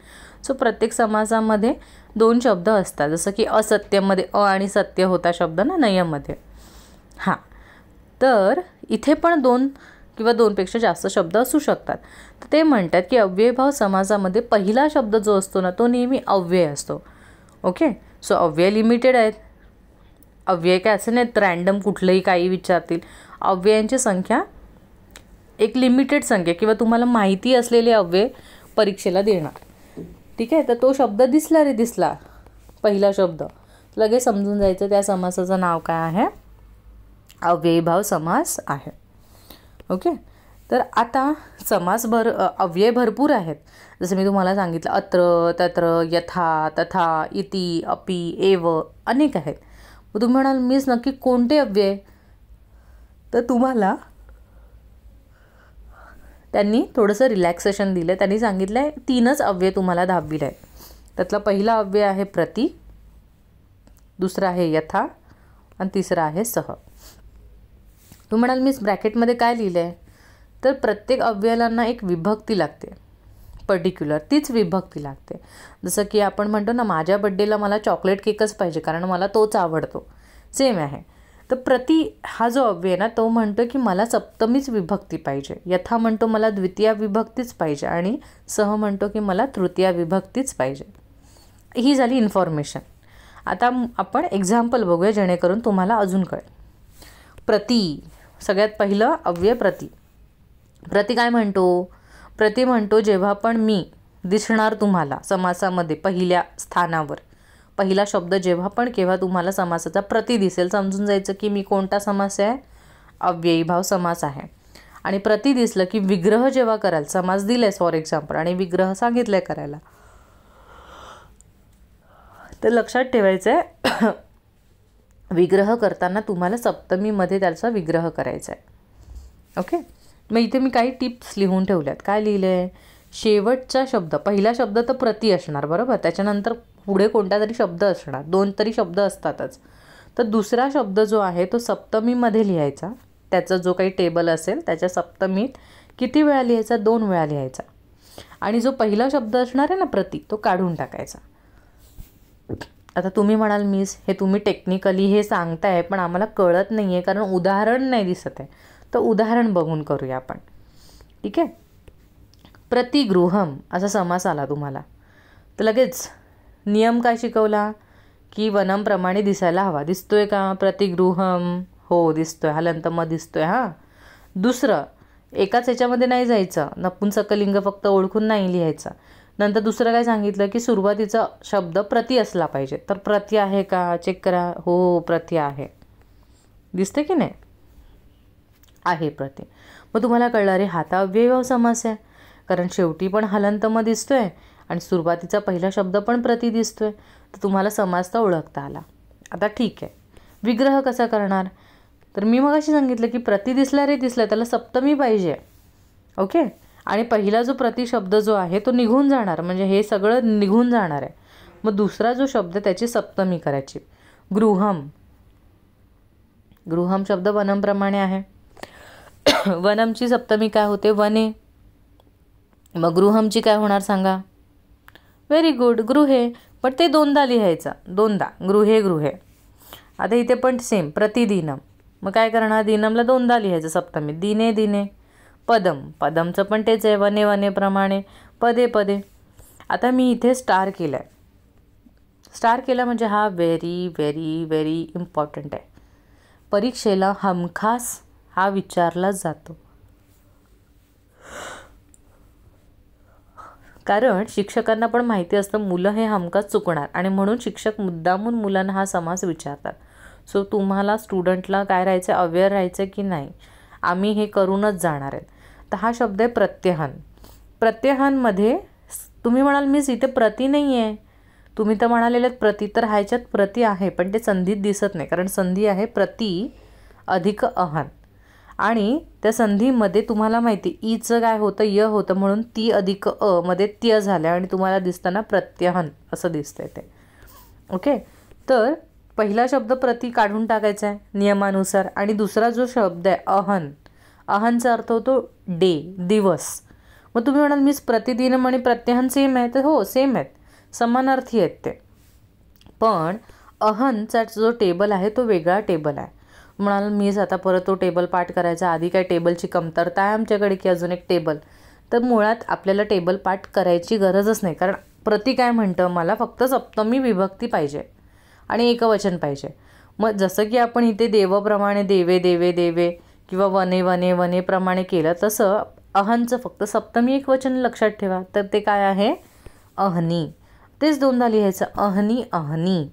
Speaker 1: सो प्रत्येक समासामध्ये 2 शब्द असतात. जसं की असत्यमध्ये आणि सत्य होता शब्द ना नयमध्ये. हां. तर इथे पण 2 किंवा 2पेक्षा जास्त शब्द असू शकतात. तर ते म्हणतात की अव्ययीभाव समासामध्ये पहिला शब्द जो असतो ना तो नेहमी अव्यय असतो. ओके. सो अव्यय लिमिटेड आहेत. अव्यय काय असे नाहीत रँडम कुठलंही काही विचारतील. अव्ययांची संख्या एक लिमिटेड संख्या किंवा तुम्हाला माहिती असलेले अव्यय परीक्षेला देणार. ठीक आहे. तर तो शब्द दिसला पहिला शब्द लगेच समजून जायचं त्या समासाचं नाव काय आहे? अव्ययीभाव समास आहे. ओके. तर आता समास अव्यय भरपूर आहेत. जसं मी तुम्हाला सांगितलं अत्र, तत्र, यथा, तथा, इति, अपि, एव अनेक आहेत. मग तुम्ही म्हणाल मीच नक्की कोणते अव्यय? तर तुम्हाला त्यांनी थोडंसं रिलॅक्सेशन दिलं. त्यांनी सांगितलं आहे 3च अव्यय तुम्हाला 10वीला आहे. त्यातला पहिला अव्यय आहे प्रति, दुसरा आहे यथा आणि तिसरा आहे सह. तू म्हणाल मी ब्रॅकेटमध्ये काय लिहिलं आहे, तर प्रत्येक अव्ययाला एक विभक्ती लागते, पर्टिक्युलर तीच विभक्ती लागते. जसं की आपण म्हणतो ना माझ्या बड्डेला मला चॉकलेट केकच पाहिजे कारण मला तोच आवडतो, सेम आहे. तर प्रति हा जो अव्यय ना तो म्हणतो की मला सप्तमीच विभक्ती पाहिजे, यथा म्हणतो मला द्वितीय विभक्तीच पाहिजे आणि सह म्हणतो की मला तृतीय विभक्तीच पाहिजे. ही झाली इन्फॉर्मेशन. आता आपण एक्झाम्पल बघूया जेणेकरून तुम्हाला अजून कळेल. प्रति, सगळ्यात पहिलं अव्यय प्रति. प्रति काय म्हणतो, प्रति म्हणतो जेव्हा पण मी दिसणार तुम्हाला समासामध्ये पहिल्या स्थानावर, पहिला शब्द जेव्हा पण केव्हा तुम्हाला समासाचा प्रति दिसेल, समजून जायचं की मी कोणता समास आहे, अव्ययी भाव समास आहे. आणि प्रति दिसलं की विग्रह जेव्हा कराल, समास दिलाय फॉर एक्झाम्पल आणि विग्रह सांगितलंय करायला, तर लक्षात ठेवायचं आहे विग्रह करताना तुम्हाला सप्तमीमध्ये त्याचा विग्रह करायचा आहे. ओके, मग इथे मी काही टिप्स लिहून ठेवल्यात. काय लिहिले आहे, शेवटचा शब्द, पहिला शब्द तर प्रति असणार बरोबर, त्याच्यानंतर पुढे कोणता तरी शब्द असणार, 2 तरी शब्द असतातच. तर दुसरा शब्द जो आहे तो सप्तमीमध्ये लिहायचा, त्याचा जो काही टेबल असेल त्याच्या सप्तमीत किती वेळा लिहायचा, 2 वेळा लिहायचा. आणि जो पहिला शब्द असणार आहे ना प्रति, तो काढून टाकायचा. आता तुम्ही म्हणाल मिस हे तुम्ही टेक्निकली हे सांगताय पण आम्हाला कळत नाही आहे कारण उदाहरण नाही दिसत आहे, तर उदाहरण बघून करूया आपण. ठीक आहे, प्रतिगृहम असा समास आला तुम्हाला, तर लगेच नियम काय शिकवला की वनमप्रमाणे दिसायला हवा. दिसतोय का प्रतिगृहम, हो दिसतोय, हलंत म दिसतोय. हां, दुसरं एकाच ह्याच्यामध्ये नाही जायचं, नपुंसकलिंग फक्त ओळखून नाही लिहायचं. नंतर दुसरं काय सांगितलं की सुरुवातीचा शब्द प्रति असला पाहिजे, तर प्रति आहे का चेक करा, हो प्रति आहे, दिसते की नाही, आहे प्रति. मग तुम्हाला कळलं रे हाता अव्ययीभाव समास आहे कारण शेवटी पण हलंत म दिसतोय आणि सुरुवातीचा पहिला शब्द पण प्रति दिसतोय, तर तुम्हाला समास तर ओळखता आला. आता ठीक आहे, विग्रह कसा करणार, तर मी मगाशी सांगितलं की प्रति दिसला रे दिसला, त्याला सप्तमी पाहिजे. ओके, आणि पहिला जो प्रति शब्द जो आहे तो निघून जाणार, म्हणजे हे सगळं निघून जाणार आहे. मग दुसरा जो शब्द त्याची सप्तमी करायची. गृहम, गृहम शब्द वनमप्रमाणे आहे, वनमची सप्तमी काय होते, वने. मग गृहमची काय होणार सांगा, व्हेरी गुड, गृहे. पण ते 2दा लिहायचं, 2दा, गृहे गृहे. आता इथे पण सेम प्रतिदिनम, मग काय करणार, दिनमला 2दा लिहायचं सप्तमी, दिने दिने. पदम, पदमचं पण तेच आहे, वने वनेप्रमाणे, पदे पदे. आता मी इथे स्टार केलं आहे, स्टार केला म्हणजे हा व्हेरी व्हेरी व्हेरी इम्पॉर्टंट आहे. परीक्षेला हमखास हा विचारलाच जातो, कारण शिक्षकांना पण माहिती असतं मुलं हे हमखास चुकणार आणि म्हणून शिक्षक मुद्दामून मुलांना हा समास विचारतात. सो तुम्हाला स्टुडंटला काय राहायचं, अवेअर राहायचं की नाही आम्ही हे करूनच जाणार आहेत. तर हा शब्द आहे प्रत्यहन. प्रत्यहनमध्ये तुम्ही म्हणाल मीच इथे प्रति नाही आहे, तुम्ही तर म्हणालेले प्रति, तर ह्याच्यात प्रति आहे पण ते संधीत दिसत नाही कारण संधी आहे प्रति अधिक अहन आणि त्या संधीमध्ये तुम्हाला माहिती ईचं काय होतं, य होतं, म्हणून ती अधिक अ मध्ये त्य झालं आणि तुम्हाला दिसताना प्रत्यहन असं दिसतंय ते. ओके, तर पहिला शब्द प्रति काढून टाकायचा आहे नियमानुसार आणि दुसरा जो शब्द आहे अहन, अहनचा अर्थ होतो डे, दिवस. मग तुम्ही म्हणाल मीच प्रतिदिनम आणि प्रत्यहन सेम आहे, तर हो सेम आहेत, समानार्थी आहेत ते. पण अहनचा जो टेबल आहे तो वेगळा टेबल आहे. म्हणाल मीच आता परत तो टेबल पाठ करायचा, आधी काय टेबलची कमतरता आहे आमच्याकडे की अजून एक टेबल, तर मुळात आपल्याला टेबल पाठ करायची गरजच नाही कारण प्रति काय म्हणतं, मला फक्त सप्तमी विभक्ती पाहिजे आणि एकवचन पाहिजे. मग जसं की आपण इथे देवप्रमाणे देवे देवे देवे किंवा वने वने वनेप्रमाणे केलं, तसं अहनचं फक्त सप्तमी एकवचन लक्षात ठेवा, तर ते काय आहे अहनी. तेच 2दा लिहायचं, अहनी अहनी.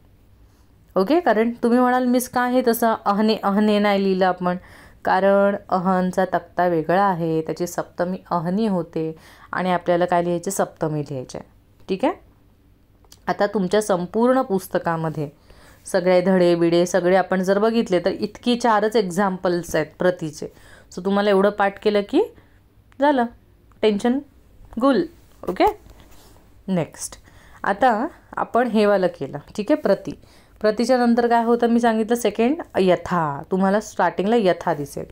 Speaker 1: ओके, कारण तुम्ही म्हणाल मिस का आहे तसं अहने अहने नाही लिहिलं आपण, कारण अहनचा तक्ता वेगळा आहे, त्याची सप्तमी अहनी होते आणि आपल्याला काय लिहायचे, सप्तमी लिहायचे. ठीक आहे, आता तुमच्या संपूर्ण पुस्तकामध्ये सगळे धडे बिडे सगळे आपण जर बघितले तर इतकी 4च एक्झाम्पल्स आहेत प्रतीचे. सो तुम्हाला एवढं पाठ केलं की झालं, टेन्शन गुल. ओके. नेक्स्ट आता आपण हे वालं केलं. ठीक आहे. प्रतीच्या नंतर काय होतं मी सांगितलं सेकंड यथा. तुम्हाला स्टार्टिंगला यथा दिसेल.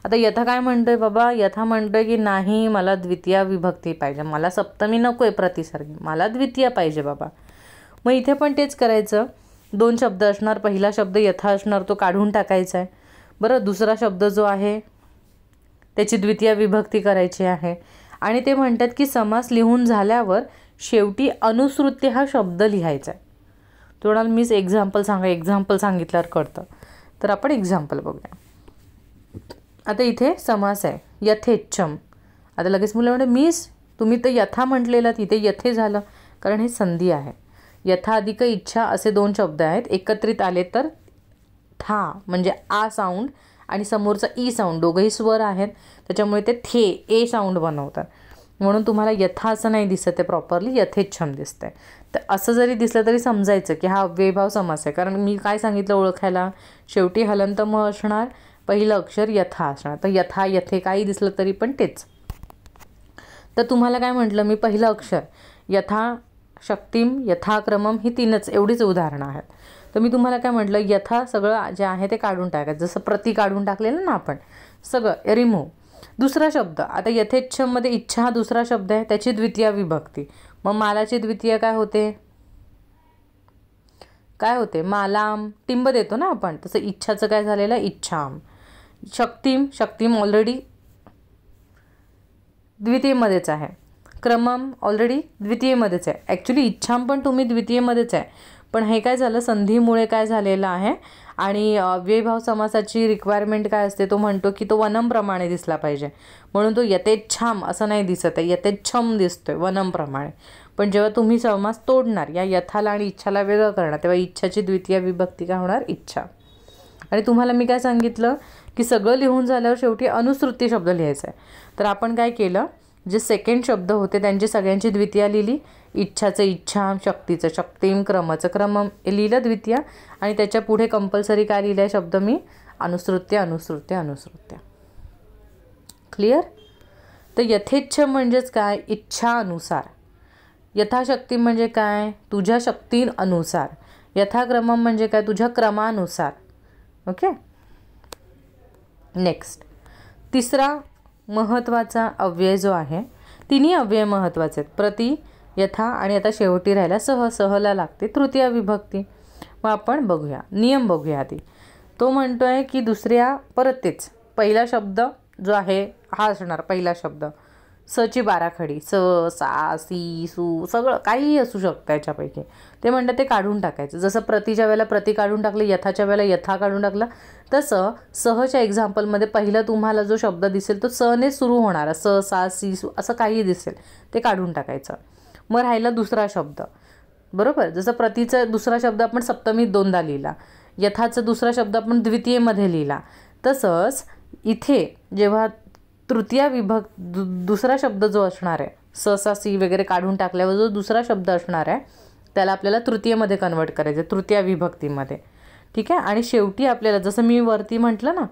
Speaker 1: आता यथा काय म्हणतोय बाबा, यथा म्हणतोय की नाही मला द्वितीय विभक्ती पाहिजे, मला सप्तमी नको आहे प्रतिसारखी, मला द्वितीय पाहिजे बाबा. मग इथे पण तेच करायचं. 2 शब्द असणार. पहिला शब्द यथा असणार तो काढून टाकायचा आहे. बरं. दुसरा शब्द जो आहे त्याची द्वितीय विभक्ती करायची आहे. आणि ते म्हणतात की समास लिहून झाल्यावर शेवटी अनुसृत्य हा शब्द लिहायचा आहे. तुम्हाला मीच एक्झाम्पल सांगितल्यावर कळतं. तर आपण एक्झाम्पल बघूया. आता इथे समास आहे यथेच्छम. आता लगेच मुलं म्हणजे मीच तुम्ही तर यथा म्हटलेलं, तिथे यथे झालं कारण हे संधी आहे. यथा अधिक इच्छा असे 2 शब्द आहेत. एकत्रित आले तर था म्हणजे आ साऊंड आणि समोरचा ई साऊंड दोघंही स्वर आहेत, त्याच्यामुळे ते थे ए साऊंड बनवतात. म्हणून तुम्हाला यथा असं नाही दिसत आहे प्रॉपरली, यथेच्छम दिसतंय. तर असं जरी दिसलं तरी समजायचं की हा अव्ययीभाव समास आहे. कारण मी काय सांगितलं ओळखायला, शेवटी हलंत म असणार, पहिलं अक्षर यथा असणार. तर यथा यथे काही दिसलं तरी पण तेच. तर तुम्हाला काय म्हटलं मी, पहिलं अक्षर यथा शक्तिम यथाक्रमम ही 3च एवढीच उदाहरणं आहेत. तर मी तुम्हाला काय म्हटलं, यथा सगळं जे आहे ते काढून टाकायचं. जसं प्रति काढून टाकलेलं ना आपण, सगळं रिमूव्ह. दुसरा शब्द आता यथेच्छममध्ये इच्छा हा दुसरा शब्द आहे, त्याची द्वितीय विभक्ती. मग मालाची द्वितीय काय होते, मालाम. टिंब देतो ना आपण, तसं इच्छाचं काय झालेलं इच्छाम. शक्तिम ऑलरेडी द्वितीयमध्येच आहे. क्रमम ऑलरेडी द्वितीयमध्येच आहे. ॲक्च्युली इच्छाम पण तुम्ही द्वितीयमध्येच आहे, पण हे काय झालं संधीमुळे काय झालेलं आहे. आणि अव्ययीभाव समासाची रिक्वायरमेंट काय असते, तो म्हणतो की तो वनमप्रमाणे दिसला पाहिजे, म्हणून तो यथेच्छाम असं नाही दिसत आहे, यथेच्छम दिसतोय वनमप्रमाणे. पण जेव्हा तुम्ही समास तोडणार, या यथाला आणि इच्छाला वेगळं करणार, तेव्हा इच्छाची द्वितीय विभक्ती काय होणार इच्छा. आणि तुम्हाला मी काय सांगितलं की सगळं लिहून झाल्यावर शेवटी अनुसृती शब्द लिहायचा आहे. तर आपण काय केलं, जे सेकंड शब्द होते त्यांची सगळ्यांची द्वितीय लिहिली. इच्छाचं इच्छाम, शक्तीचं शक्तिम, क्रमाचं क्रमम हे लिहिलं द्वितीय. आणि त्याच्या पुढे कंपल्सरी काय लिहिलं आहे शब्द मी, अनुसृत्य. क्लिअर. तर यथेच्छ म्हणजेच काय, इच्छा अनुसार. यथाशक्ती म्हणजे काय, तुझ्या शक्तीनुसार. यथाक्रमम म्हणजे काय, तुझ्या क्रमानुसार. ओके. नेक्स्ट तिसरा महत्त्वाचा अव्यय जो आहे, तिन्ही अव्यय महत्त्वाचे आहेत. प्रति, यथा आणि आता शेवटी राहिला सहला लागते तृतीय विभक्ती. मग आपण बघूया नियम बघूया आधी. तो म्हणतोय की दुसऱ्या परत तेच पहिला शब्द जो आहे हा असणार पहिला शब्द. सची बाराखडी, स सा सी सू सगळं काहीही असू शकतं याच्यापैकी. ते म्हणतात ते काढून टाकायचं. जसं प्रतीच्या वेळेला प्रति काढून टाकलं, यथाच्या वेळेला यथा काढून टाकलं, तसं सहच्या एक्झाम्पलमध्ये पहिलं तुम्हाला जो शब्द दिसेल तो सने सुरू होणारा, स सा सी सू असं काही दिसेल ते काढून टाकायचं. मग राहिला दुसरा शब्द. बरोबर. जसं प्रतीचा दुसरा शब्द आपण सप्तमीत 2दा लिहिला, यथाचा दुसरा शब्द आपण द्वितीयमध्ये लिहिला, तसंच इथे जेव्हा तृतीय दुसरा शब्द जो असणार आहे, स सा सी वगैरे काढून टाकल्यावर जो दुसरा शब्द असणार आहे त्याला आपल्याला तृतीयमध्ये कन्वर्ट करायचं, तृतीय विभक्तीमध्ये. ठीक आहे. आणि शेवटी आपल्याला जसं मी वरती म्हटलं ना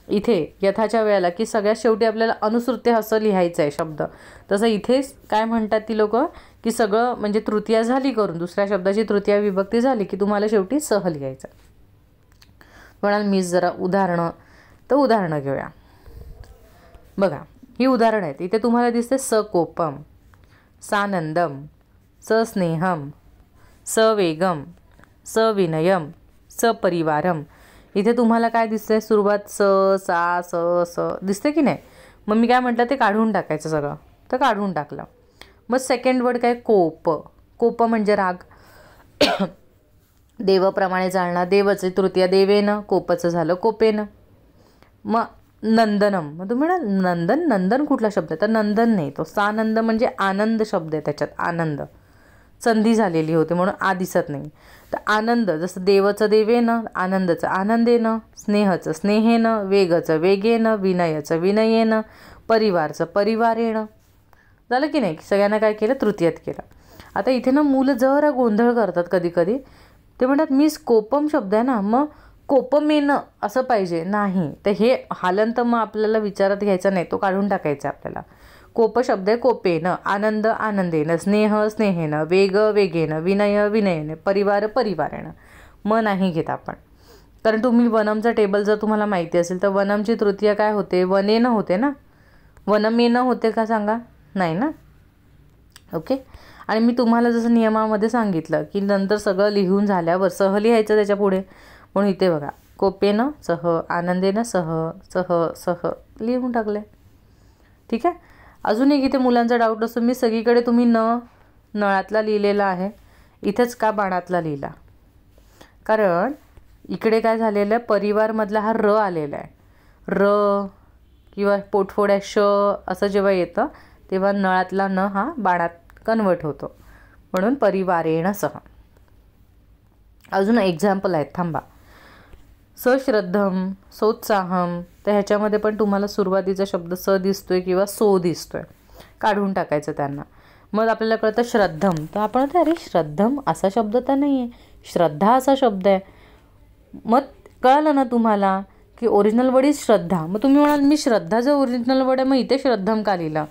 Speaker 1: इथे यथाच्या वेळेला की सगळ्यात शेवटी आपल्याला अनुसृत्य असं लिहायचं आहे शब्द, तसं इथेच काय म्हणतात ती लोक की सगळं म्हणजे तृतीय झाली करून, दुसऱ्या शब्दाची तृतीय विभक्ती झाली की तुम्हाला शेवटी सह लिहायचं. म्हणाल मी जरा उदाहरणं घेऊया. बघा ही उदाहरणं आहेत. इथे तुम्हाला दिसते सकोपम, सानंदम, सस्नेहम, सवेगम, सविनयम, सपरिवारम. इथे तुम्हाला काय दिसतंय, सुरुवात स सा स दिसते की नाही. मग मी काय म्हटलं ते काढून टाकायचं सगळं, तर काढून टाकलं. मग सेकंड वर्ड काय, कोप म्हणजे राग. देवप्रमाणे चालणार, देवचे तृतीय देवेनं, कोपचं झालं कोपेनं. मग नंदनम, मग तुम्ही म्हणाल नंदन कुठला शब्द आहे, तर नंदन नाही, तो सानंद म्हणजे आनंद शब्द आहे, त्याच्यात आनंद संधी झालेली होती म्हणून आ दिसत नाही. तर आनंद जसं देवचं देवेनं, आनंदाचं आनंदेनं, स्नेहाचं स्नेहेनं, वेगाचं वेगेनं, विनयाचं विनयेनं, परिवारचं परिवारेनं. झालं की नाही. सगळ्यांना काय केलं, तृतीयात केलं. आता इथे ना मुलं जरा गोंधळ करतात कधी कधी. ते म्हणतात मिस कोपम शब्द आहे ना, मग कोपमेनं असं पाहिजे नाही. तर हे हालंत मग आपल्याला विचारात घ्यायचं नाही, तो काढून टाकायचा आपल्याला. कोप शब्द आहे कोपेन, आनंद आनंदेन, स्नेह स्नेहेन, वेग वेगेन, विनय विनयने, परिवार परिवारेण. म नाही घेत आपण. कारण तुम्ही वनमचा टेबल जर तुम्हाला माहिती असेल तर वनमची तृतीय काय होते, वनेन होते ना. वनमेन होते का सांगा, नाही ना. ओके. आणि मी तुम्हाला जसं नियमामध्ये सांगितलं की नंतर सगळं लिहून झाल्यावर सह लिहायचं त्याच्या पुढे. म्हणून इथे बघा कोपेन सह, आनंदेन सह, सह सह लिहून टाकले. ठीक आहे. अजून एक इथे मुलांचा डाऊट असतो, मी सगळीकडे तुम्ही नळातला लिहिलेला आहे, इथेच का बाणातला लिहिला. कारण इकडे काय झालेलं आहे, परिवारमधला हा र आलेला आहे. र किंवा पोटफोड्या श असं जेव्हा येतं तेव्हा नळातला न हा बाणात कन्वर्ट होतो. म्हणून परिवारेण सह. अजून एक्झाम्पल आहेत, थांबा. सश्रद्धम, सोत्साहम. तर ह्याच्यामध्ये पण तुम्हाला सुरुवातीचा शब्द स दिसतोय किंवा सो दिसतोय, काढून टाकायचं त्यांना. मग आपल्याला कळतं श्रद्धम. तर आपण अरे श्रद्धम असा शब्द तर नाही आहे, श्रद्धा असा शब्द आहे. मग कळालं ना तुम्हाला की ओरिजिनल वर्ड इज श्रद्धा. मग तुम्ही म्हणाल मी श्रद्धा जो ओरिजिनल वर्ड आहे मग इथे श्रद्धम का लिहिलं.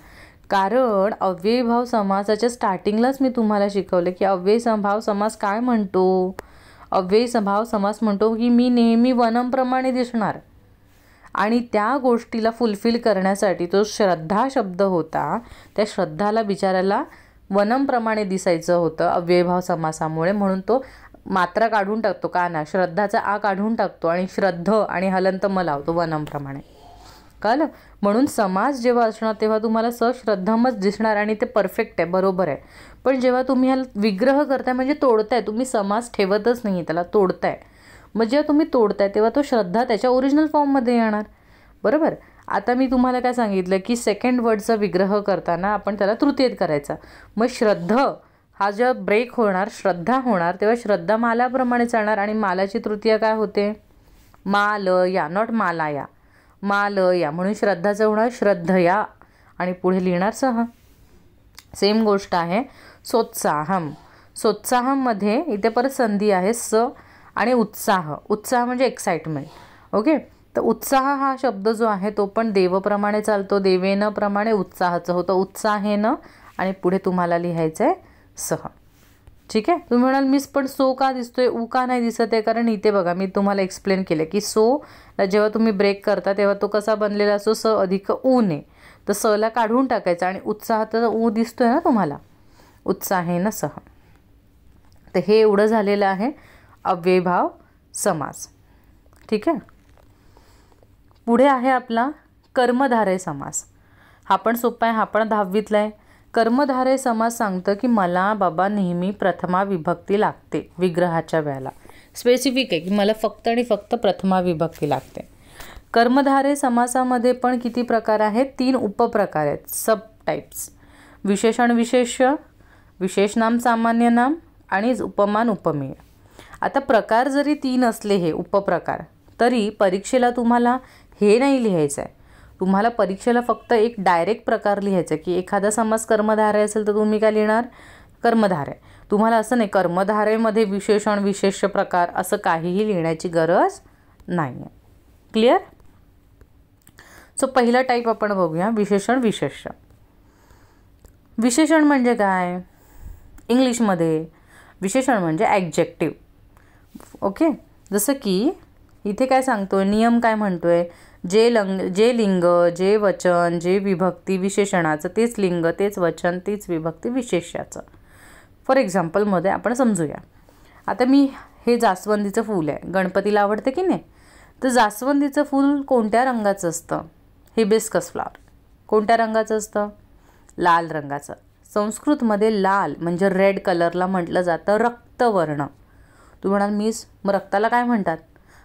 Speaker 1: कारण अव्ययीभाव समासाच्या स्टार्टिंगलाच मी तुम्हाला शिकवलं की अव्ययीभाव समास काय म्हणतो. अव्ययीभाव समास म्हणतो की मी नेहमी वनमप्रमाणे दिसणार, आणि त्या गोष्टीला फुलफिल करण्यासाठी तो श्रद्धा शब्द होता. त्या श्रद्धाला बिचाराला वनमप्रमाणे दिसायचं होतं अव्ययीभाव समासामुळे. म्हणून तो मात्रा काढून टाकतो, का ना श्रद्धाचा आ काढून टाकतो आणि श्रद्ध आणि हलंत म लावतो वनमप्रमाणे. कळलं. म्हणून समास जेव्हा असणार तेव्हा तुम्हाला सश्रद्धमच दिसणार आणि ते परफेक्ट आहे, बरोबर आहे. पण जेव्हा तुम्ही ह्याला विग्रह करताय म्हणजे तोडताय, तुम्ही समास ठेवतच नाही, त्याला तोडताय. मग जेव्हा तुम्ही तोडताय तेव्हा तो श्रद्धा त्याच्या ओरिजिनल फॉर्ममध्ये येणार, बरोबर. आता मी तुम्हाला काय सांगितलं की सेकंड वर्डचा विग्रह करताना आपण त्याला तृतीयेत करायचा. मग श्रद्ध हा जेव्हा ब्रेक होणार, श्रद्धा होणार, तेव्हा श्रद्धा मालाप्रमाणे चालणार. आणि मालाची तृतीय काय होते, माल या, नॉट मालाया, माल या. म्हणून श्रद्धाचं होणार श्रद्धया आणि पुढे लिहिणार सह. सेम गोष्ट आहे सोत्साहम. सोत्साहममध्ये इथे परत संधी आहे स आणि उत्साह. उत्साह म्हणजे एक्साइटमेंट. ओके. तर उत्साह हा शब्द जो आहे तो पण देवप्रमाणे चालतो, देवेन प्रमाणे उत्साहाचं होतं, उत्साहेनं, आणि पुढे तुम्हाला लिहायचं आहे सह. ठीक आहे. तुम्ही म्हणाल मिस पण सो का दिसतोय, ऊ का नाही दिसत आहे. कारण इथे बघा मी तुम्हाला एक्सप्लेन केलं की सो जेव्हा तुम्ही ब्रेक करता तेव्हा तो कसा बनलेला असतो, स अधिक ऊ ने. तर सला काढून टाकायचा आणि उत्साहाचा ऊ दिसतोय ना तुम्हाला, उत्साहेन सह. तर हे एवढं झालेलं आहे अव्ययीभाव समास. ठीक आहे. पुढे आहे आपला कर्मधारय समास. हा पण सोपा आहे, हा पण 10वीतला आहे. कर्मधारय समास सांगतं की मला बाबा नेहमी प्रथमा विभक्ती लागते विग्रहाच्या वेळेला. स्पेसिफिक आहे की मला फक्त आणि फक्त प्रथमा विभक्ती लागते. कर्मधारय समासामध्ये पण किती प्रकार आहेत, 3 उपप्रकार आहेत, सब टाइप्स. विशेषण विशेष्य, विशेष नाम सामान्य नाम आणि उपमान उपमेय. आता प्रकार जरी 3 असले हे उपप्रकार, तरी परीक्षेला तुम्हाला हे नाही लिहायचं आहे. तुम्हाला परीक्षेला फक्त एक डायरेक्ट प्रकार लिहायचा की एखादा समास कर्मधारय असेल तर तुम्ही काय लिहिणार, कर्मधारय. तुम्हाला असं नाही कर्मधारयमध्ये विशेषण विशेष्य प्रकार असं काहीही लिहिण्याची गरज नाही आहे. क्लिअर. सो पहिला टाईप आपण बघूया, विशेषण विशेष्य. विशेषण म्हणजे काय, इंग्लिशमध्ये विशेषण म्हणजे ॲडजेक्टिव्ह. ओके. जसं की इथे काय सांगतोय, नियम काय म्हणतोय, जे लिंग, जे वचन, जे विभक्ती विशेषणाचं तेच लिंग, तेच वचन, तेच विभक्ती विशेष्याचं. फॉर एक्झाम्पलमध्ये आपण समजूया. आता मी हे जास्वंदीचं फूल आहे, गणपतीला आवडते की नाही. तर जास्वंदीचं फूल कोणत्या रंगाचं असतं, हिबिस्कस फ्लावर कोणत्या रंगाचं असतं, लाल रंगाचं. संस्कृतमध्ये लाल म्हणजे रेड कलरला म्हटलं जातं रक्तवर्ण. तू म्हणाल मीस मग रक्ताला काय म्हणतात,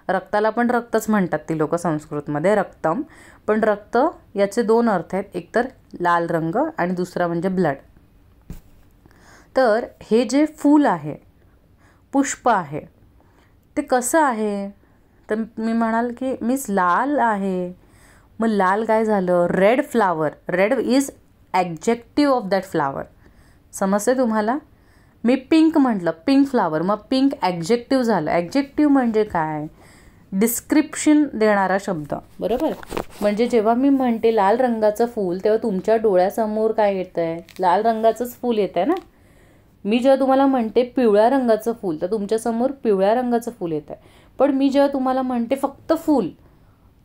Speaker 1: रक्ताला पण रक्तच म्हणतात ती लोक संस्कृतमध्ये, रक्तम. पण रक्त याचे 2 अर्थ आहेत, एक तर लाल रंग आणि दुसरा म्हणजे ब्लड. तर हे जे फूल आहे, पुष्प आहे, ते कसं आहे, तर मी म्हणाल की मीस लाल आहे. मग लाल काय झालं, red flower. Red is adjective of that flower. समजते तुम्हाला. मी पिंक म्हटलं, पिंक फ्लावर, मग पिंक ॲडजेक्टिव्ह झालं. ॲडजेक्टिव्ह म्हणजे काय, डिस्क्रिप्शन देणारा शब्द, बरोबर. म्हणजे जेव्हा मी म्हणते लाल रंगाचं फूल, तेव्हा तुमच्या डोळ्यासमोर काय येतं आहे? लाल रंगाचंच फूल येतं आहे ना. मी जेव्हा तुम्हाला म्हणते पिवळ्या रंगाचं फूल, तर तुमच्यासमोर पिवळ्या रंगाचं फूल येतं आहे. पण मी जेव्हा तुम्हाला म्हणते फक्त फूल,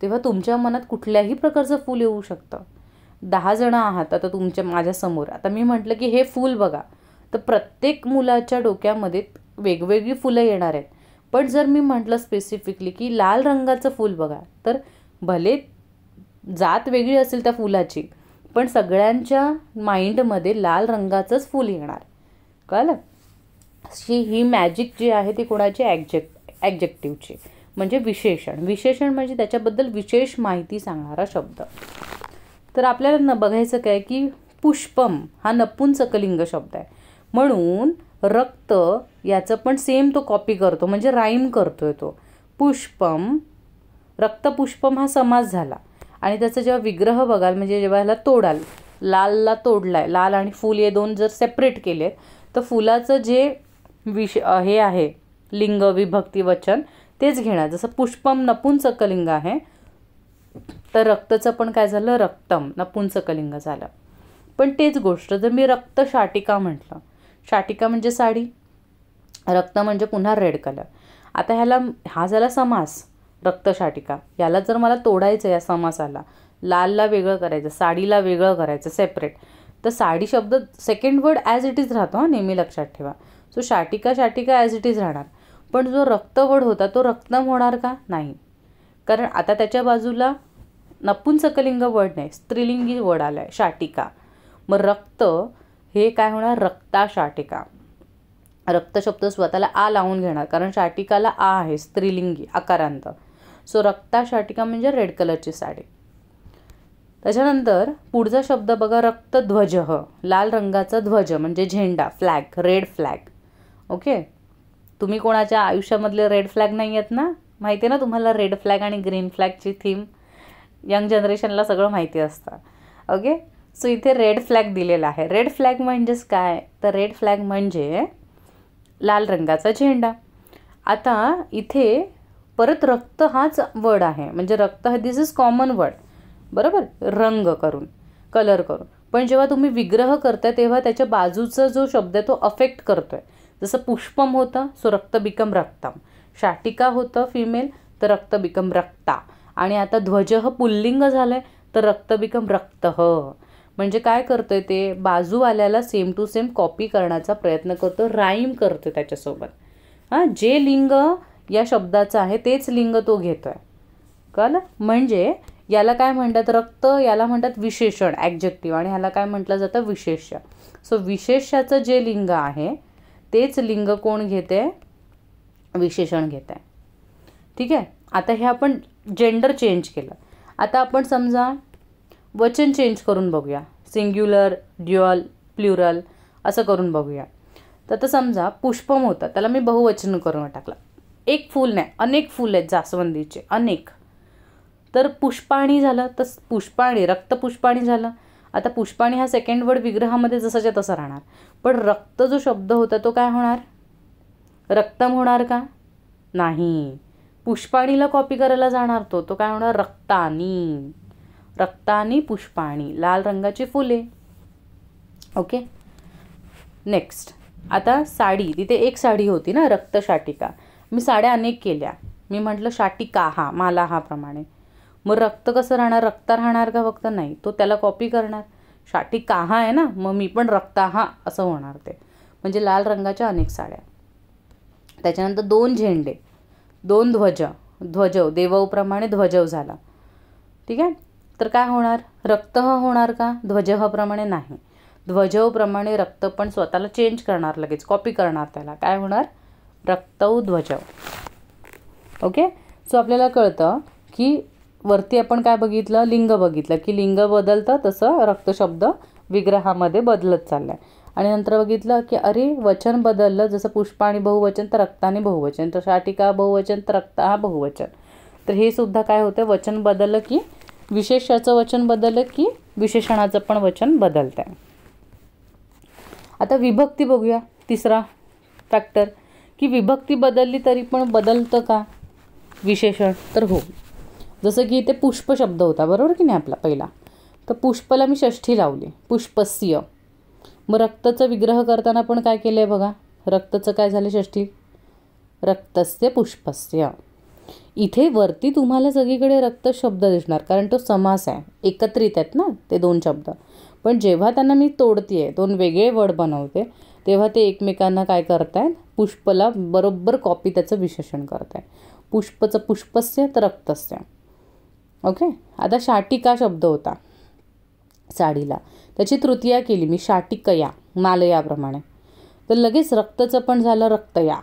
Speaker 1: तेव्हा तुमच्या मनात कुठल्याही प्रकारचं फूल येऊ शकतं. 10 जण आहात आता माझ्यासमोर, आता मी म्हटलं की हे फूल बघा, तर प्रत्येक मुलाच्या डोक्यामध्ये वेगवेगळी फुलं येणार आहेत. पण जर मी म्हटलं स्पेसिफिकली की लाल रंगाचं फूल बघा, तर भले जात वेगळी असेल त्या फुलाची, पण सगळ्यांच्या माइंडमध्ये लाल रंगाचंच फूल येणार. कळलं? ही मॅजिक जी आहे ती कोणाची? ॲडजेक्टिव्हची, म्हणजे विशेषण. विशेषण म्हणजे त्याच्याबद्दल विशेष माहिती सांगणारा शब्द. तर आपल्याला बघायचं काय की पुष्पम हा नपुंसकलिंग शब्द आहे, म्हणून रक्त याचं पण सेम तो कॉपी करतो, म्हणजे राईम करतोय तो. पुष्पम, रक्तपुष्पम हा समास झाला. आणि त्याचा जेव्हा विग्रह बघाल, म्हणजे जेव्हा ह्याला तोडाल, लालला तोडलाय, लाल आणि फूल हे दोन जर सेपरेट केले, तर फुलाचं जे हे आहे लिंग विभक्ती वचन तेच घेणार. जसं पुष्पम नपुंसकलिंग आहे, तर रक्तचं पण काय झालं? रक्तम नपुंसकलिंग झालं. पण तेच गोष्ट जर मी रक्त शाटिका म्हटलं, शाटिका म्हणजे साडी, रक्त म्हणजे पुन्हा रेड कलर. आता हा झाला समास रक्त शाटिका. याला जर मला तोडायचं, या समासाला लालला वेगळं करायचं, साडीला वेगळं करायचं सेपरेट, तर साडी शब्द second word as it is राहतो, नेहमी लक्षात ठेवा. सो शाटिका ॲज इट इज राहणार. पण जो रक्त वर्ड होता तो रक्तम होणार का? नाही, कारण आता त्याच्या बाजूला नपुंसकलिंग वर्ड नाही, स्त्रीलिंगी वर्ड आला आहे शाटिका. मग रक्त हे काय होणार? रक्ता शाटिका. रक्त शब्द स्वतःला आ लावून घेणार, कारण शाटिकाला आ आहे, स्त्रीलिंगी आकारांत. सो रक्ता शाटिका म्हणजे रेड कलरची साडी. त्याच्यानंतर पुढचा शब्द बघा, रक्तध्वज, लाल रंगाचा ध्वज म्हणजे झेंडा, फ्लॅग, रेड फ्लॅग. ओके, तुम्ही कोणाच्या आयुष्यामधले रेड फ्लॅग नाही आहेत ना? माहिती आहे ना तुम्हाला रेड फ्लॅग आणि ग्रीन फ्लॅगची थीम? यंग जनरेशनला सगळं माहिती असतं. ओके, सो इथे रेड फ्लॅग दिलेला आहे. रेड फ्लॅग म्हणजेच काय? तर रेड फ्लॅग म्हणजे लाल रंगाचा झेंडा. आता इथे परत रक्त हाच वर्ड आहे, म्हणजे रक्त हा दिस इज कॉमन वर्ड, बरोबर, रंग करून, कलर करून. पण जेव्हा तुम्ही विग्रह करताय तेव्हा त्याच्या बाजूचा जो शब्द आहे तो अफेक्ट करतोय. जसं पुष्पम होतं, सो रक्त बिकम रक्तम. शाटिका होतं फिमेल, तर रक्त बिकम रक्ता. आणि आता ध्वज पुल्लिंग झालंय, तर रक्त बिकम रक्त. म्हणजे काय करतोय ते? बाजूवाल्याला सेम टू सेम कॉपी करण्याचा प्रयत्न करतो, राईम करतो त्याच्यासोबत. जे लिंग या शब्दाचं आहे तेच लिंग तो घेतोय. कळलं? म्हणजे याला काय म्हणतात? रक्त, याला म्हणतात विशेषण ॲडजेक्टिव्ह, आणि ह्याला काय म्हटलं जातं? विशेष्य. सो विशेष्याचं जे लिंग आहे तेच लिंग कोण घेते? विशेषण घेत आहे. ठीक आहे. आता हे आपण जेंडर चेंज केलं. आता आपण समजा वचन चेंज करून बघूया, सिंग्युलर, ड्युअल, प्लुरल असं करून बघूया. तर आता समजा पुष्पम होतं, त्याला मी बहुवचन करून टाकलं. एक फूल नाही, अनेक फूल आहेत जास्वंदीचे, अनेक. तर पुष्पाणी झालं, तर पुष्पाणी, रक्तपुष्पाणी झालं. आता पुष्पाणी हा सेकंड वर्ड विग्रहामध्ये जसाच्या तसा राहणार. पण रक्त जो शब्द होता तो काय होणार? रक्तम होणार का? नाही, पुष्पाणीला कॉपी करायला जाणार तो काय होणार? रक्तानी. रक्तानी पुष्पाणी, लाल रंगाची फुले. Okay, next. आता साडी, तिथे एक साडी होती ना, रक्त शाटिका. मी साड्या अनेक केल्या, मी म्हटलं शाटिका हा, माला हा प्रमाणे. मग रक्त कसं राहणार? रक्ता राहणार का फक्त? नाही, तो त्याला कॉपी करणार. शाटिका हा आहे ना, मग मी पण रक्ता हा असं होणार ते. म्हणजे लाल रंगाच्या अनेक साड्या. त्याच्यानंतर 2 झेंडे, 2 ध्वज, ध्वजव, देवप्रमाणे ध्वजव झाला. ठीक आहे. तर काय होणार? रक्त होणार का? ध्वजह प्रमाणे नाही. ध्वजव प्रमाणे रक्त पण स्वतःला चेंज करणार, लगेच कॉपी करणार त्याला. काय होणार? रक्तौ ध्वजव. ओके, सो आपल्याला कळतं की वरती आपण काय बघितलं? लिंग बघितलं की लिंग बदलतं, तसं रक्त शब्द विग्रहामध्ये बदलत चाललाय. आणि नंतर बघितलं की अरे वचन बदललं, जसं पुष्पाणी बहुवचन तर रक्ताने बहुवचन, तर शाटिका बहुवचन तर रक्त हा बहुवचन. तर हे सुद्धा काय होतं? वचन बदललं की विशेषाचं वचन बदललं की विशेषणाचं पण वचन बदलत आहे. आता विभक्ती बघूया, तिसरा फॅक्टर, की विभक्ती बदलली तरी पण बदलतं का? विशेषण तर हो. जसं की इथे पुष्प शब्द होता बरोबर की नाही आपला पहिला, तर पुष्पला मी षष्ठी लावली, पुष्पस्य. मग रक्ताचा विग्रह करताना पण काय केलं आहे बघा, रक्ताचं काय झालं षष्ठी, रक्तस्य पुष्पस्य. इथे वरती तुम्हाला सगळीकडे रक्त शब्द दिसणार कारण तो समास आहे, एकत्रित आहेत ना ते दोन शब्द. पण जेव्हा त्यांना मी तोडते, दोन वेगळे वर्ड बनवते, तेव्हा ते एकमेकांना काय करतायत, पुष्पला बरोबर कॉपी त्याचं विशेषण करताय. पुष्पचं पुष्पस्य तर रक्तस्य. ओके. आता शाटिका शब्द होता साडीला, त्याची तृतीया केली मी शाटिकया, मालयाप्रमाणे. तर लगेच रक्तचं पण झालं रक्तया.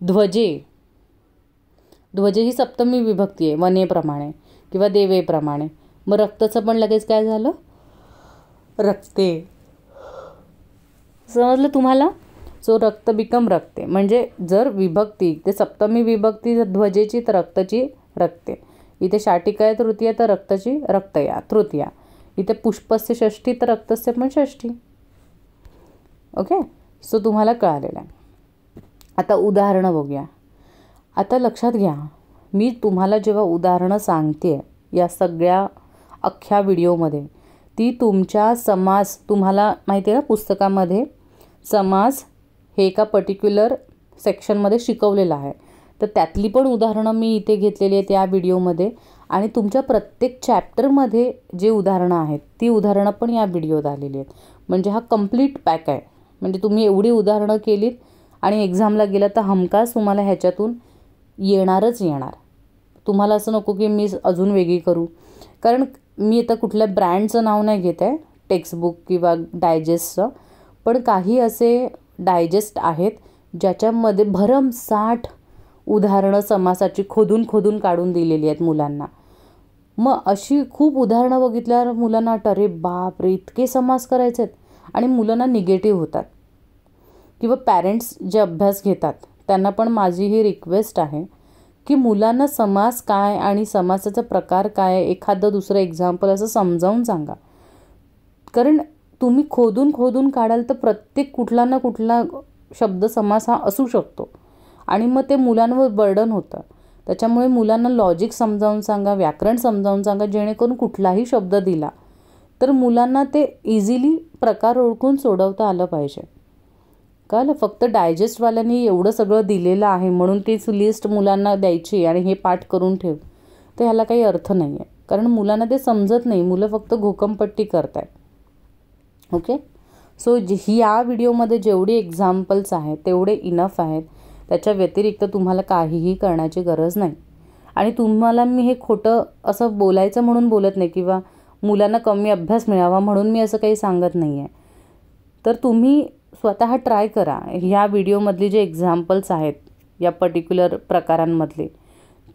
Speaker 1: ध्वजे, ध्वजे ही सप्तमी विभक्ती आहे वनेप्रमाणे किंवा देवेप्रमाणे. मग रक्ताचं पण लगेच काय झालं, रक्ते. समजलं तुम्हाला. सो रक्त बिकम रक्ते. म्हणजे जर विभक्ती ते सप्तमी विभक्ती ध्वजेची तर रक्ताची रक्ते. इथे शाटिका तृतीया तर रक्ताची रक्तया तृतीया. इथे पुष्पस्य षष्ठी तर रक्तस्य पण षष्ठी. ओके. सो तुम्हाला कळालेलं आहे. आता उदाहरणं बघूया. आता लक्षात घ्या, मी तुम्हाला जेव्हा उदाहरणं सांगते या सगळ्या अख्ख्या व्हिडिओमध्ये, ती तुमच्या समास, तुम्हाला माहिती आहे ना पुस्तकामध्ये समास हे एका पर्टिक्युलर सेक्शनमध्ये शिकवलेलं आहे, तर त्यातली पण उदाहरणं मी इथे घेतलेली आहेत या व्हिडिओमध्ये. आणि तुमच्या प्रत्येक चॅप्टरमध्ये जे उदाहरणं आहेत ती उदाहरणं पण या व्हिडिओत आलेली आहेत. म्हणजे हा कंप्लीट पॅक आहे. म्हणजे तुम्ही एवढी उदाहरणं केलीत आणि एक्झामला गेलं तर हमखास तुम्हाला ह्याच्यातून येणारच येणार. तुम्हाला असं नको की मी अजून वेगळी करू. कारण मी आता कुठल्या ब्रँडचं नाव नाही घेत आहे, टेक्स्टबुक किंवा डायजेस्टचं, पण काही असे डायजेस्ट आहेत ज्याच्यामध्ये भरमसाठ उदाहरणं समासाची खोदून खोदून काढून दिलेली आहेत मुलांना. मग अशी खूप उदाहरणं बघितल्यावर मुलांना वाटतं अरे बाप रे इतके समास करायचे आहेत, आणि मुलांना निगेटिव्ह होतात. किंवा पॅरेंट्स जे अभ्यास घेतात त्यांना पण माझी ही रिक्वेस्ट आहे की मुलांना समास काय आणि समासाचा प्रकार काय, एखादं दुसरं एक्झाम्पल असं समजावून सांगा. कारण तुम्ही खोदून खोदून काढाल तर प्रत्येक कुठला ना कुठला शब्द समास हा असू शकतो आणि मग ते मुलांवर बर्डन होतं. त्याच्यामुळे मुलांना लॉजिक समजावून सांगा, व्याकरण समजावून सांगा, जेणेकरून कुठलाही शब्द दिला तर मुलांना ते इझिली प्रकार ओळखून सोडवता आलं पाहिजे. कळलं. फक्त डायजेस्टवाल्यांनी एवढं सगळं दिलेलं आहे म्हणून तीच लिस्ट मुलांना द्यायची आणि हे पाठ करून ठेव, तर ह्याला काही अर्थ नाही आहे. कारण मुलांना ते समजत नाही, मुलं फक्त घोकमपट्टी करत आहेत. ओके. सो या व्हिडिओमध्ये जेवढी एक्झाम्पल्स आहेत तेवढे इनफ आहेत. त्याच्या व्यतिरिक्त तुम्हाला काहीही करण्याची गरज नाही. आणि तुम्हाला मी हे खोटं असं बोलायचं म्हणून बोलत नाही किंवा मुलांना कमी अभ्यास मिळावा म्हणून मी असं काही सांगत नाही आहे. तर तुम्ही स्वतः ट्राय करा. ह्या व्हिडिओमधली जे एक्झाम्पल्स आहेत या पर्टिक्युलर प्रकारांमधले,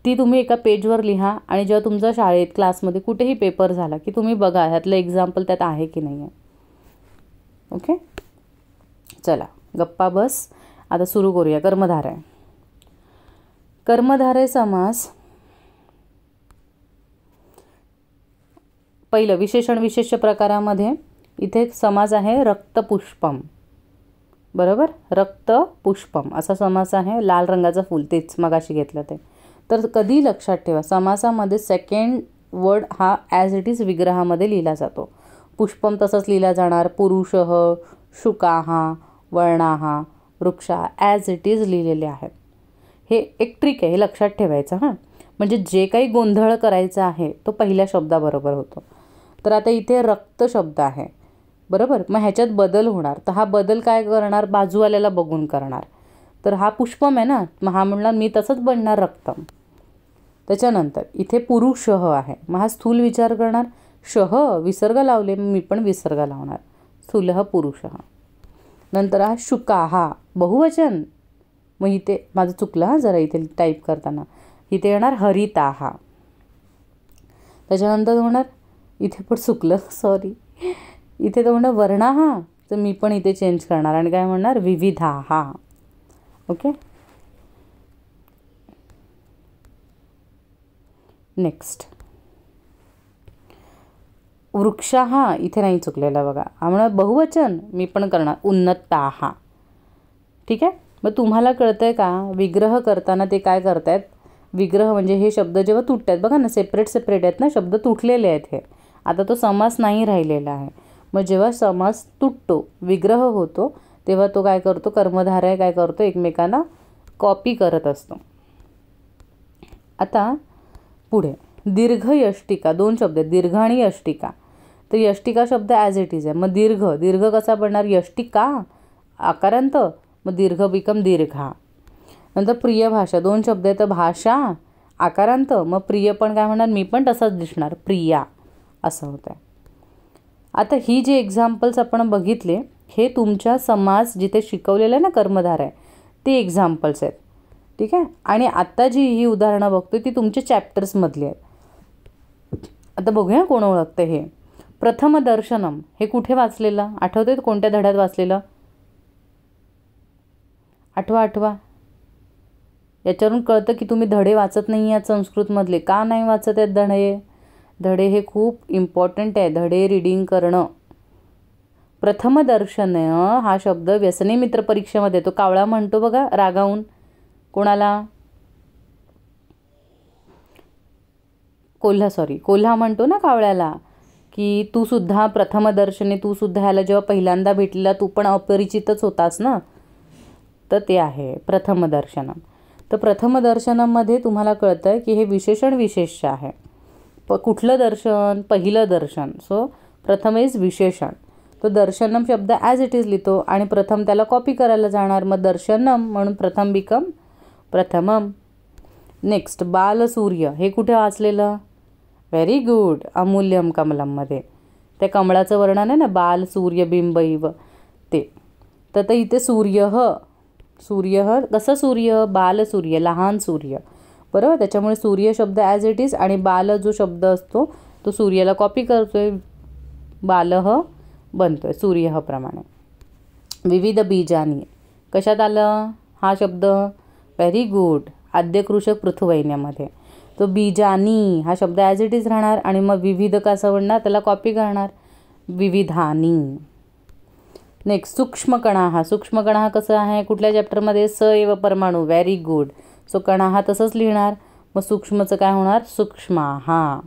Speaker 1: ती तुम्ही एका पेजवर लिहा आणि जेव्हा तुमचा शाळेत क्लासमध्ये कुठेही पेपर झाला की तुम्ही बघा ह्यातलं एक्झाम्पल त्यात आहे की नाही आहे. ओके. चला गप्पा बस. आता सुरू करूया. कर्मधारय. कर्मधारय समास. पहिलं विशेषण विशेष्य प्रकारामध्ये इथे समास आहे रक्तपुष्पम. बरोबर. रक्तपुष्पम असा समास आहे. लाल रंगाचं फूल, तेच मगाशी घेतलं ते. तर कधी लक्षात ठेवा, समासामध्ये सेकंड वर्ड हा ॲज इट इज विग्रहामध्ये लिहिला जातो. पुष्पम तसंच लिहिला जाणार. पुरुषः, शुकाः, वर्णाः, वृक्षा ॲज इट इज लिहिलेले आहेत. हे एक ट्रिक आहे, हे लक्षात ठेवायचं हां. म्हणजे जे काही गोंधळ करायचा आहे तो पहिल्या शब्दाबरोबर होतो. तर आता इथे रक्त शब्द आहे बरोबर. मग ह्याच्यात बदल होणार. तर हा बदल काय करणार, बाजूवाल्याला बघून करणार. तर हा पुष्पम आहे ना, मग हा म्हणणार मी तसंच बनणार रक्तम. त्याच्यानंतर इथे पुरुषः आहे, मग हा स्थूल विचार करणार. शह विसर्ग लावले, मी पण विसर्ग लावणार. स्थूलः पुरुषः. नंतर हा शुकाः बहुवचन. मग इथे माझं चुकलं हां जरा इथे टाईप करताना. इथे येणार हरिताः. त्याच्यानंतर होणार, इथे पण चुकलं सॉरी, इथे तर म्हणणार वर्णाः, तर मी पण इथे चेंज करणार आणि काय म्हणणार विविधाः. ओके. नेक्स्ट वृक्षाः, इथे नाही चुकलेला बघा. हा म्हणणार बहुवचन, मी पण करणार उन्नताः. ठीक आहे. मग तुम्हाला कळतंय का विग्रह करताना ते काय करतायत, विग्रह म्हणजे हे शब्द जेव्हा तुटतात बघा ना, सेपरेट सेपरेट आहेत ना, शब्द तुटलेले आहेत हे. आता तो समास नाही राहिलेला आहे. मग जेव्हा समास तुटतो, विग्रह होतो, तेव्हा तो काय करतो, कर्मधारय काय करतो, एकमेकांना कॉपी करत असतो. आता पुढे दीर्घ यष्टिका, 2 शब्द आहेत, दीर्घ आणि यष्टिका. तर यष्टिका शब्द ॲज इट इज आहे. मग दीर्घ कसा बनणार, यष्टिका आकारांत, मग दीर्घ बिकम दीर्घा. नंतर प्रिय भाषा, 2 शब्द आहेत, भाषा आकारांत, मग प्रिय पण काय म्हणणार, मी पण तसाच दिसणार, प्रिया असं होतं आहे. आता ही जी एक्झाम्पल्स आपण बघितले, हे तुमच्या समास जिथे शिकवलेलं आहे ना कर्मधार आहे ते एक्झाम्पल्स आहेत. ठीक आहे. आणि आत्ता जी ही उदाहरणं बघतो ती तुमच्या चॅप्टर्समधली आहेत. आता बघूया कोण ओळखतं हे. प्रथम दर्शनम हे कुठे वाचलेलं, आठवते कोणत्या धड्यात वाचलेलं, आठवा. याच्यावरून कळतं की तुम्ही धडे वाचत नाही आहात संस्कृतमधले. का नाही वाचत आहेत धडे हे खूप इम्पॉर्टंट आहे, धडे रीडिंग करणं. प्रथम दर्शन हा शब्द व्यसनी मित्र परीक्षेमध्ये तो कावळा म्हणतो बघा रागावून कोणाला, कोल्हा म्हणतो ना कावळ्याला की तू सुद्धा प्रथमदर्शनी, तू सुद्धा ह्याला जेव्हा पहिल्यांदा भेटलेला तू पण अपरिचितच होतास ना, तर ते आहे प्रथमदर्शनम. तर प्रथमदर्शनममध्ये तुम्हाला कळतं आहे की हे विशेषण विशेष्य आहे. कुठलं दर्शन, पहिलं दर्शन. सो प्रथम इज विशेषण. तो दर्शनम शब्द ॲज इट इज लिहितो आणि प्रथम त्याला कॉपी करायला जाणार, मग दर्शनम म्हणून प्रथम बिकम प्रथमम. नेक्स्ट बालसूर्य हे कुठे वाचलेलं, व्हेरी गुड, अमूल्यम कमलममध्ये. त्या कमळाचं वर्णन आहे ना, बाल सूर्य बिंब इव ते. तर इथे सूर्य कसं सूर्य, बाल सूर्य, लहान सूर्य, बरोबर. त्याच्यामुळे सूर्य शब्द ॲज इट इज आणि बाल जो शब्द असतो तो सूर्याला कॉपी करतोय, बालह बनतोय सूर्यह प्रमाणे. विविध बीजानी कशात आलं हा शब्द, व्हेरी गुड, आद्यकृषक पृथुवैन्यामध्ये. तो बीजानी हा शब्द ॲज इट इज राहणार आणि मग विविध कसं म्हणणार, त्याला कॉपी करणार, विविधानी. नेक्स्ट सूक्ष्मकणा हा कसं आहे, कुठल्या चॅप्टरमध्ये, स एव परमाणू, व्हेरी गुड. सो कणा हा तसंच लिहिणार, मग सूक्ष्मचं काय होणार, सूक्ष्मा.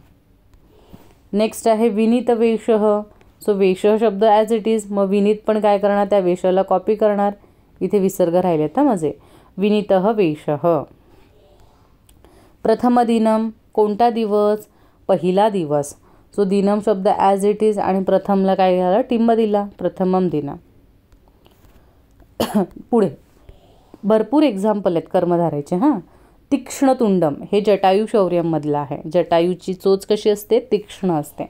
Speaker 1: नेक्स्ट आहे विनीत वेशः. सो वेशः शब्द ॲज इट इज, मग विनीत पण काय करणार, त्या वेशाला कॉपी करणार. इथे विसर्ग राहिलेत ना माझे, विनीतः वेशः. प्रथम दिनम कोणता दिवस, पहिला दिवस. सो दिनम शब्द ॲज इट इज आणि प्रथमला काय झालं, टिंब दिला, प्रथमम दिना. पुढे भरपूर एक्झाम्पल आहेत कर्मधारायचे. तीक्ष्ण तुंडम हे जटायू शौर्यमधलं आहे. जटायूची चोच कशी असते, तीक्ष्ण असते.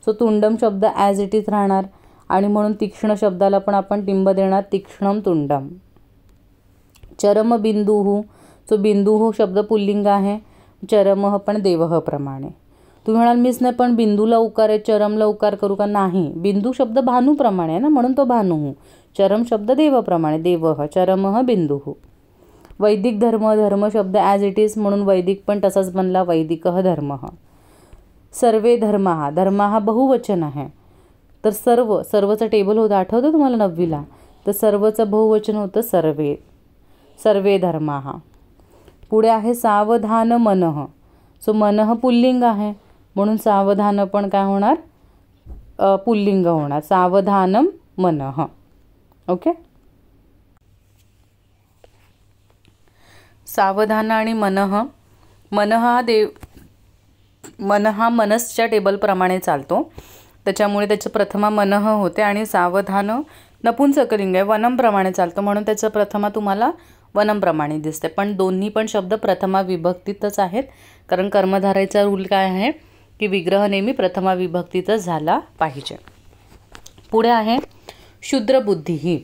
Speaker 1: सो तुंडम शब्द ॲज इट इज राहणार आणि म्हणून तीक्ष्ण शब्दाला पण आपण टिंब देणार, तीक्ष्णम तुंडम. चरम बिंदुः. सो बिंदुः शब्द पुल्लिंग आहे, चरमः पण देवः प्रमाणे. तुम्ही म्हणाल मीच नाही पण बिंदूला उकार आहे, चरमला उकार करू का, नाही. बिंदू शब्द भानूप्रमाणे आहे ना, म्हणून तो भानुः. चरम शब्द देवप्रमाणे, देवः, चरमः बिंदुः. वैदिक धर्म शब्द ॲज इट इज म्हणून वैदिक पण तसाच बनला, वैदिकः धर्मः. सर्वे धर्म हा बहुवचन आहे. तर सर्वचं टेबल होतं, आठवतं तुम्हाला 9वीला. तर सर्वचं बहुवचन होतं सर्वे धर्माः. पुढे आहे सावधान मनः. सो मनः पुल्लिंग आहे म्हणून सावधान पण काय होणार, पुल्लिंग होणार, सावधानम मनः. ओके. सावधान आणि मनः हा मनसच्या टेबलप्रमाणे चालतो, त्याच्यामुळे त्याचं प्रथमा मनः होते आणि सावधान नपुंसकलिंग आहे, वनमप्रमाणे चालतं म्हणून त्याचं प्रथमा तुम्हाला वनमप्रमाणे दिसते. पण दोन्ही पण शब्द प्रथमा विभक्तीतच आहेत, कारण कर्मधारायचा रूल काय आहे की विग्रह नेहमी प्रथमा विभक्तीतच झाला पाहिजे. पुढे आहे क्षुद्रबुद्धी.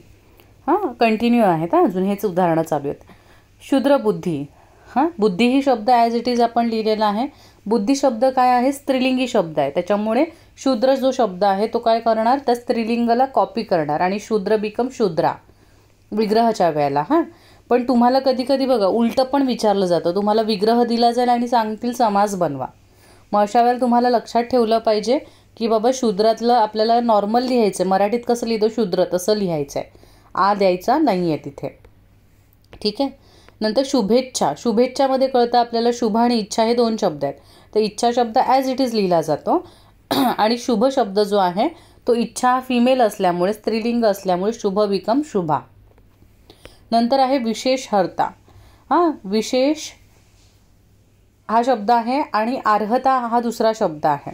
Speaker 1: कंटिन्यू आहेत, अजून हेच उदाहरणं चालू आहेत. क्षुद्रबुद्धी. बुद्धी ही शब्द ॲज इट इज आपण लिहिलेला आहे. बुद्धी शब्द काय आहे, स्त्रीलिंगी शब्द आहे, त्याच्यामुळे शूद्र जो शब्द आहे तो काय करणार, त्या स्त्रीलिंगाला कॉपी करणार आणि शूद्र बिकम शूद्रा विग्रहाच्या वेळेला. पण तुम्हाला कधी कधी बघा उलटं पण विचारलं जातं, तुम्हाला विग्रह दिला जाईल आणि सांगतील समास बनवा. मग अशा वेळेला तुम्हाला लक्षात ठेवलं पाहिजे की बाबा शूद्रातलं आपल्याला नॉर्मल लिहायचं आहे, मराठीत कसं लिहितो शूद्र तसं लिहायचं आहे, आ द्यायचा नाही आहे तिथे. ठीक आहे. नंतर शुभेच्छा. शुभेच्छामध्ये कळतं आपल्याला शुभ आणि इच्छा हे 2 शब्द आहेत. तर इच्छा शब्द ॲज इट इज लिहिला जातो आणि शुभ शब्द जो आहे तो इच्छा फिमेल असल्यामुळे, स्त्रीलिंग असल्यामुळे शुभ बिकम शुभा. नंतर आहे विशेषहर्ता. विशेष हा शब्द आहे आणि अर्हता हा दुसरा शब्द आहे.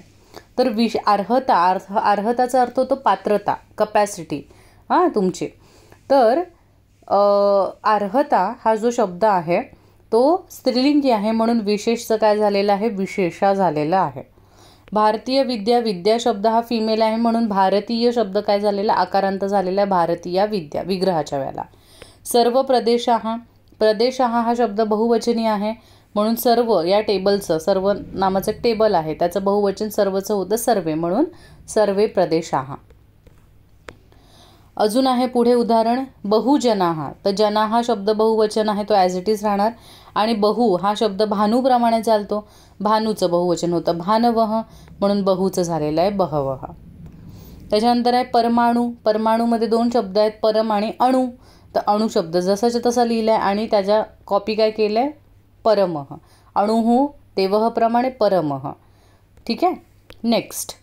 Speaker 1: तर अर्हताचा अर्थ होतो पात्रता, कपॅसिटी तुमची. तर अर्हता हा जो शब्द आहे तो स्त्रीलिंगी आहे म्हणून विशेषचं काय झालेलं आहे, विशेषा झालेला आहे. भारतीय विद्या, विद्या शब्द हा फिमेल आहे म्हणून भारतीय शब्द काय झालेला, आकारांत झालेला आहे भारतीय विद्या, विग्रहाच्या वेळेला. सर्व प्रदेशः हा शब्द बहुवचनी आहे म्हणून सर्व या टेबलचं, सर्व नामाचं टेबल आहे त्याचं बहुवचन सर्वचं होतं सर्वे, म्हणून सर्वे प्रदेशः. अजून आहे पुढे उदाहरण बहुजनाः. तर जना हा शब्द बहुवचन आहे तो ॲज इट इज राहणार आणि बहु हा शब्द भानूप्रमाणे चालतो, भानूचं बहुवचन होतं भानवः म्हणून बहुचं झालेलं आहे बहवः. त्याच्यानंतर आहे परमाणू. परमाणूमध्ये 2 शब्द आहेत, परम आणि अणु. तर अणु शब्द जसाच्या तसा लिहिला आहे आणि त्याच्या कॉपी काय केलं आहे, परमः. अणुः देवः प्रमाणे परमः. ठीक आहे. नेक्स्ट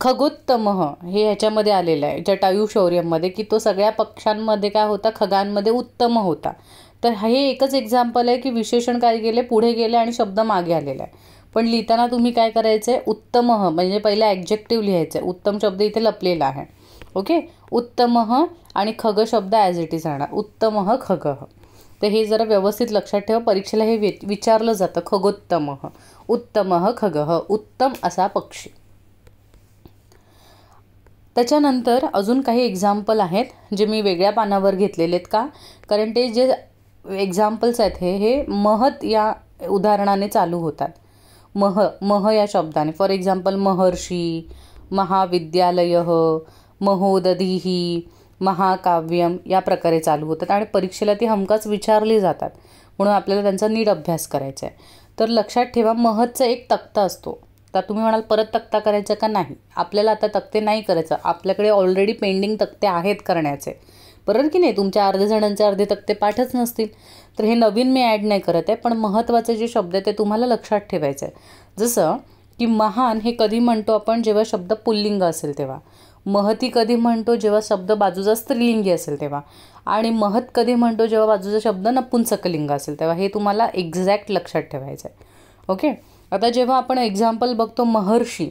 Speaker 1: खगोत्तमः हे ह्याच्यामध्ये आलेलं आहे जटायू शौर्यमध्ये, की तो सगळ्या पक्षांमध्ये काय होता, खगांमध्ये उत्तम होता. तर हे एकच एक्झाम्पल आहे की विशेषण काय गेले, पुढे गेले आणि शब्द मागे आलेला आहे. पण लिहिताना तुम्ही काय करायचं आहे, उत्तमः म्हणजे पहिला ॲडजेक्टिव्ह लिहायचं आहे. उत्तम शब्द इथे लपलेला आहे. ओके. उत्तमः आणि खग शब्द ॲज इट इज राहणार, उत्तमः खगः. तर हे जरा व्यवस्थित लक्षात ठेवा, परीक्षेला हे विचारलं जातं. खगोत्तमः, उत्तमः खगः, उत्तम असा पक्षी. त्याच्यानंतर अजून काही एक्झाम्पल आहेत जे मी वेगळ्या पानावर घेतलेले आहेत. का, कारण ते जे एक्झाम्पल्स आहेत हे महत या उदाहरणाने चालू होतात. मह या शब्दाने. फॉर एक्झाम्पल महर्षी, महाविद्यालयः, महोदधीः, महाकाव्यम या प्रकारे चालू होतात आणि परीक्षेला ती हमखास विचारली जातात म्हणून आपल्याला त्यांचा नीट अभ्यास करायचा आहे. तर लक्षात ठेवा महत्चा एक तक्ता असतो. तर तुम्ही म्हणाल परत तक्ता करायचा का, नाही, आपल्याला आता तक्ते नाही करायचं, आपल्याकडे ऑलरेडी पेंडिंग तक्ते आहेत करण्याचे, बरोबर की नाही. तुमच्या अर्धे जणांचे अर्धे तक्ते पाठच नसतील, तर हे नवीन मी ॲड नाही करत आहे. पण महत्त्वाचे जे शब्द आहे ते तुम्हाला लक्षात ठेवायचं आहे. जसं की महान हे कधी म्हणतो आपण, जेव्हा शब्द पुल्लिंग असेल तेव्हा. महती कधी म्हणतो, जेव्हा शब्द बाजूचा स्त्रीलिंगी असेल तेव्हा. आणि महत कधी म्हणतो, जेव्हा बाजूचा शब्द नपुंसकलिंग असेल तेव्हा. हे तुम्हाला एक्झॅक्ट लक्षात ठेवायचं आहे. ओके. आता जेव्हा आपण एक्झाम्पल बघतो महर्षी,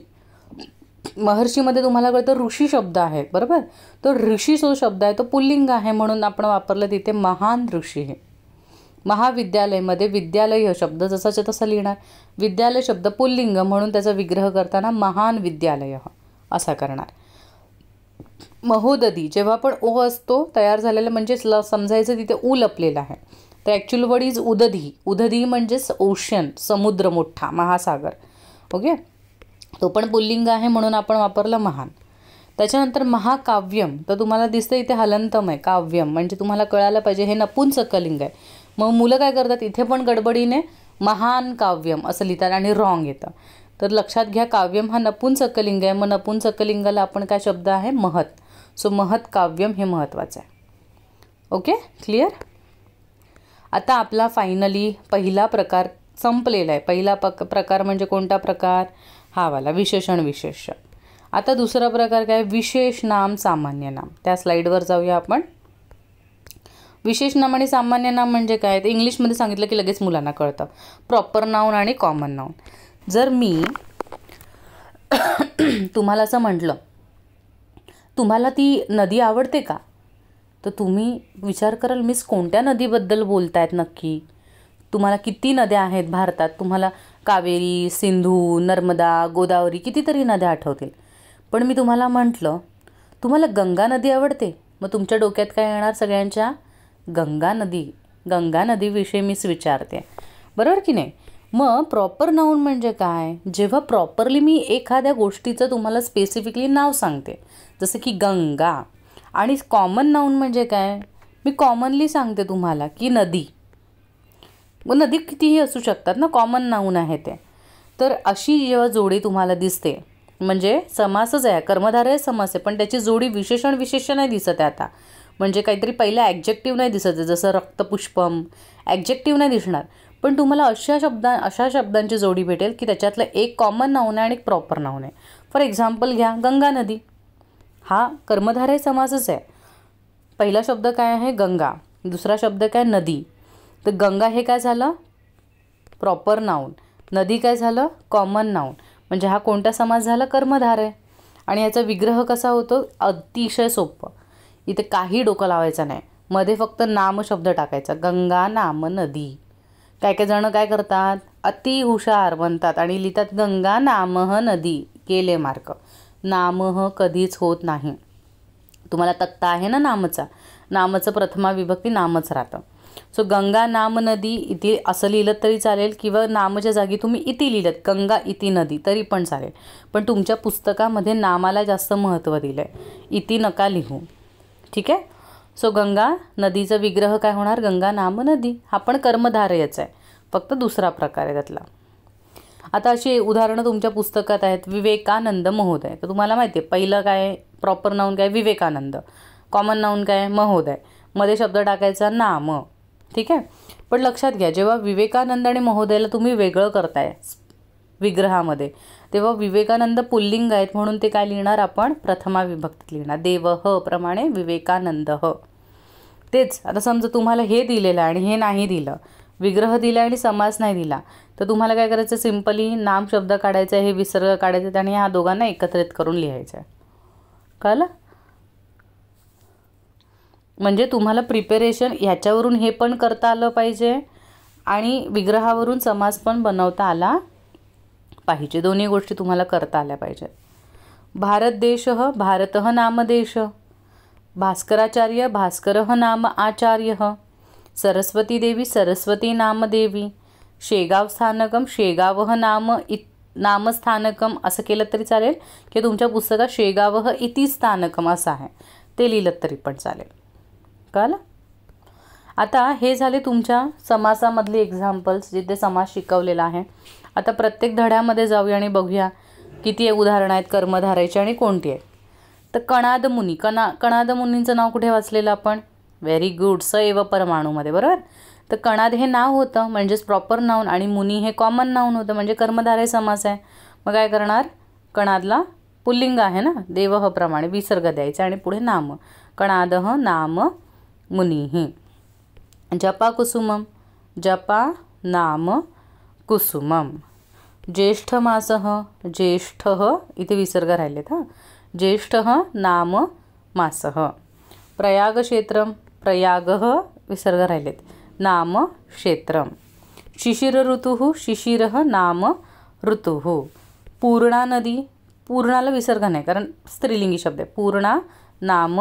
Speaker 1: महर्षीमध्ये तुम्हाला कळतं ऋषी शब्द आहे, बरोबर. तो ऋषी जो शब्द आहे तो पुल्लिंग आहे म्हणून आपण वापरलं तिथे महान ऋषी. हे महाविद्यालयमध्ये विद्यालय शब्द जसाच्या तसा लिहिणार, विद्यालय शब्द पुल्लिंग म्हणून त्याचा विग्रह करताना महान विद्यालय असा करणार. महोदधी जेव्हा पण ओ असतो तयार झालेला म्हणजे समजायचं तिथे ऊ लपलेला आहे. तर ॲक्च्युअल वर्ड इज उदधी. उदधी म्हणजेच ओशन, समुद्र मोठा, महासागर. ओके. तो पण पुल्लिंग आहे म्हणून आपण वापरलं महान. त्याच्यानंतर महाकाव्यम. तर तुम्हाला दिसतं इथे हलंतम आहे, काव्यम म्हणजे तुम्हाला कळायला पाहिजे हे नपुंसकलिंग आहे. मग मुलं काय करतात, इथे पण गडबडीने महान काव्यम असं लिहितात आणि रॉंग येतं. तर लक्षात घ्या काव्यम हा नपुंसकलिंग आहे. मग नपुंसकलिंगाला आपण काय शब्द आहे, महत. सो महत काव्यम हे महत्त्वाचं आहे. Okay, clear. आता आपला फायनली पहिला प्रकार संपलेला आहे. पहिला प्रकार म्हणजे कोणता प्रकार, हा वाला विशेषण विशेष्य. आता दुसरा प्रकार काय, विशेष नाम सामान्य नाम. त्या स्लाईडवर जाऊया आपण. विशेष नाम आणि सामान्य नाम म्हणजे काय, ते इंग्लिशमध्ये सांगितलं की लगेच मुलांना कळतं. प्रॉपर नाऊन आणि कॉमन नाऊन. जर मी तुम्हाला असं म्हटलं, तुम्हाला ती नदी आवडते का, तर तुम्ही विचार कराल मीच कोणत्या नदीबद्दल बोलतायत नक्की. तुम्हाला किती नद्या आहेत भारतात, तुम्हाला कावेरी, सिंधू, नर्मदा, गोदावरी कितीतरी नद्या आठवतील. पण मी तुम्हाला म्हटलं तुम्हाला गंगा नदी आवडते, मग तुमच्या डोक्यात काय येणार सगळ्यांच्या, गंगा नदी. गंगा नदीविषयी मीच विचारते, बरोबर की नाही. मग प्रॉपर नाऊन म्हणजे काय, जेव्हा प्रॉपरली मी एखाद्या गोष्टीचं तुम्हाला स्पेसिफिकली नाव सांगते, जसं की गंगा. आणि कॉमन नाऊन म्हणजे काय, मी कॉमनली सांगते तुम्हाला की नदी. मग नदी कितीही असू शकतात ना, कॉमन नाऊन आहे ते. तर अशी जेव्हा जोडी तुम्हाला दिसते, म्हणजे समासच आहे, कर्मधारय समास आहे, पण त्याची जोडी विशेषण विशेष्य नाही दिसत आहे आता. म्हणजे काहीतरी पहिलं ॲडजेक्टिव्ह नाही दिसत आहे, जसं रक्तपुष्पम ॲडजेक्टिव्ह नाही दिसणार, पण तुम्हाला अशा शब्दांची जोडी भेटेल की त्याच्यातलं एक कॉमन नाऊन आहे आणि एक प्रॉपर नाऊन आहे. फॉर एक्झाम्पल घ्या, गंगा नदी, हा कर्मधारय समासच आहे. पहिला शब्द काय आहे गंगा, दुसरा शब्द काय नदी. तर गंगा हे काय झालं प्रॉपर नाऊन, नदी काय झालं कॉमन नाऊन. म्हणजे हा कोणता समास झाला कर्मधारय. आणि याचा विग्रह कसा होतो, अतिशय सोपं. इथे काही डोकं लावायचं नाही, मध्ये फक्त नाम शब्द टाकायचा, गंगा नाम नदी. काय जण काय करतात, अति हुशार बनतात आणि लिहितात गंगा नामह नदी, गेले मार्क. नामह कधीच होत नाही. तुम्हाला तक्ता आहे ना नामचं प्रथमा विभक्ती नामच राहतं. सो गंगा नाम नदी इथे असं लिहिलं तरी चालेल, किंवा नामच्या जागी तुम्ही इति लिहिलं गंगा इति नदी तरी पण चालेल. पण तुमच्या पुस्तकामध्ये नामाला जास्त महत्त्व दिलं आहे, इति नका लिहू. ठीक आहे. सो गंगा नदीचा विग्रह काय होणार, गंगा नाम नदी. हा पण कर्मधारयच आहे, फक्त दुसरा प्रकार आहे त्यातला. आता अशी उदाहरणं तुमच्या पुस्तकात आहेत. विवेकानंद महोदय, तर तुम्हाला माहिती आहे पहिलं काय प्रॉपर नाऊन काय विवेकानंद, कॉमन नाऊन काय महोदय, मध्ये शब्द टाकायचा नाम. ठीक आहे. पण लक्षात घ्या, जेव्हा विवेकानंद आणि महोदयला तुम्ही वेगळं करताय विग्रहामध्ये, तेव्हा विवेकानंद पुल्लिंग आहेत म्हणून ते काय लिहिणार आपण प्रथमा विभक्तीत लिहिणार, देवह प्रमाणे विवेकानंदः. तेच आता समजा तुम्हाला हे दिलेलं आहे आणि हे नाही दिलं, विग्रह दिला आणि समास नाही दिला, तर तुम्हाला काय करायचं, सिम्पली नाम शब्द काढायचा आहे, हे विसर्ग काढायचे आणि ह्या दोघांना एकत्रित करून लिहायचं आहे. कळलं. म्हणजे तुम्हाला प्रिपेरेशन ह्याच्यावरून हे पण करता आलं पाहिजे आणि विग्रहावरून समास पण बनवता आला पाहिजे. दोन्ही गोष्टी तुम्हाला करता आल्या पाहिजेत. भारत देशः भारतः नाम देश, भास्कराचार्य भास्करः नाम आचार्यः, सरस्वती देवी सरस्वती नाम देवी, शेगाव स्थानकम शेगावः नाम स्थानकम असं केलं तरी चालेल, की तुमच्या पुस्तकात शेगावः इति स्थानकम असं आहे ते लिहिलं तरी पण चालेल. कळलं. आता हे झाले तुमच्या समासामधले एक्झाम्पल्स जिथे समास शिकवलेला आहे. आता प्रत्येक धड्यामध्ये जाऊया आणि बघूया किती उदाहरणं आहेत कर्मधारायची आणि कोणती आहेत. तर कणाद मुनी, कणाद मुनींचं नाव कुठे वाचलेलं आपण, व्हेरी गुड, स एव परमाणूमध्ये, बरोबर. तर कणाद हे नाव होतं म्हणजेच प्रॉपर नाऊन, आणि मुनी हे कॉमन नाऊन होतं म्हणजे कर्मधारय समास आहे. मग काय करणार, कणादला पुल्लिंग आहे ना, देवह प्रमाणे विसर्ग द्यायचा आणि पुढे नाम, कणादह नाम मुनीहि. जपा कुसुमम, जपा नाम कुसुमम. ज्येष्ठ मासः, ज्येष्ठः इथे विसर्ग राहिलेत हां, ज्येष्ठः नाम मासः. प्रयाग क्षेत्रम, प्रयागः विसर्ग राहिलेत, नाम क्षेत्रम. शिशिर ऋतुः, शिशिरः नाम ऋतुः. पूर्णा नदी, पूर्णाला विसर्ग नाही कारण स्त्रीलिंगी शब्द आहे, पूर्णा नाम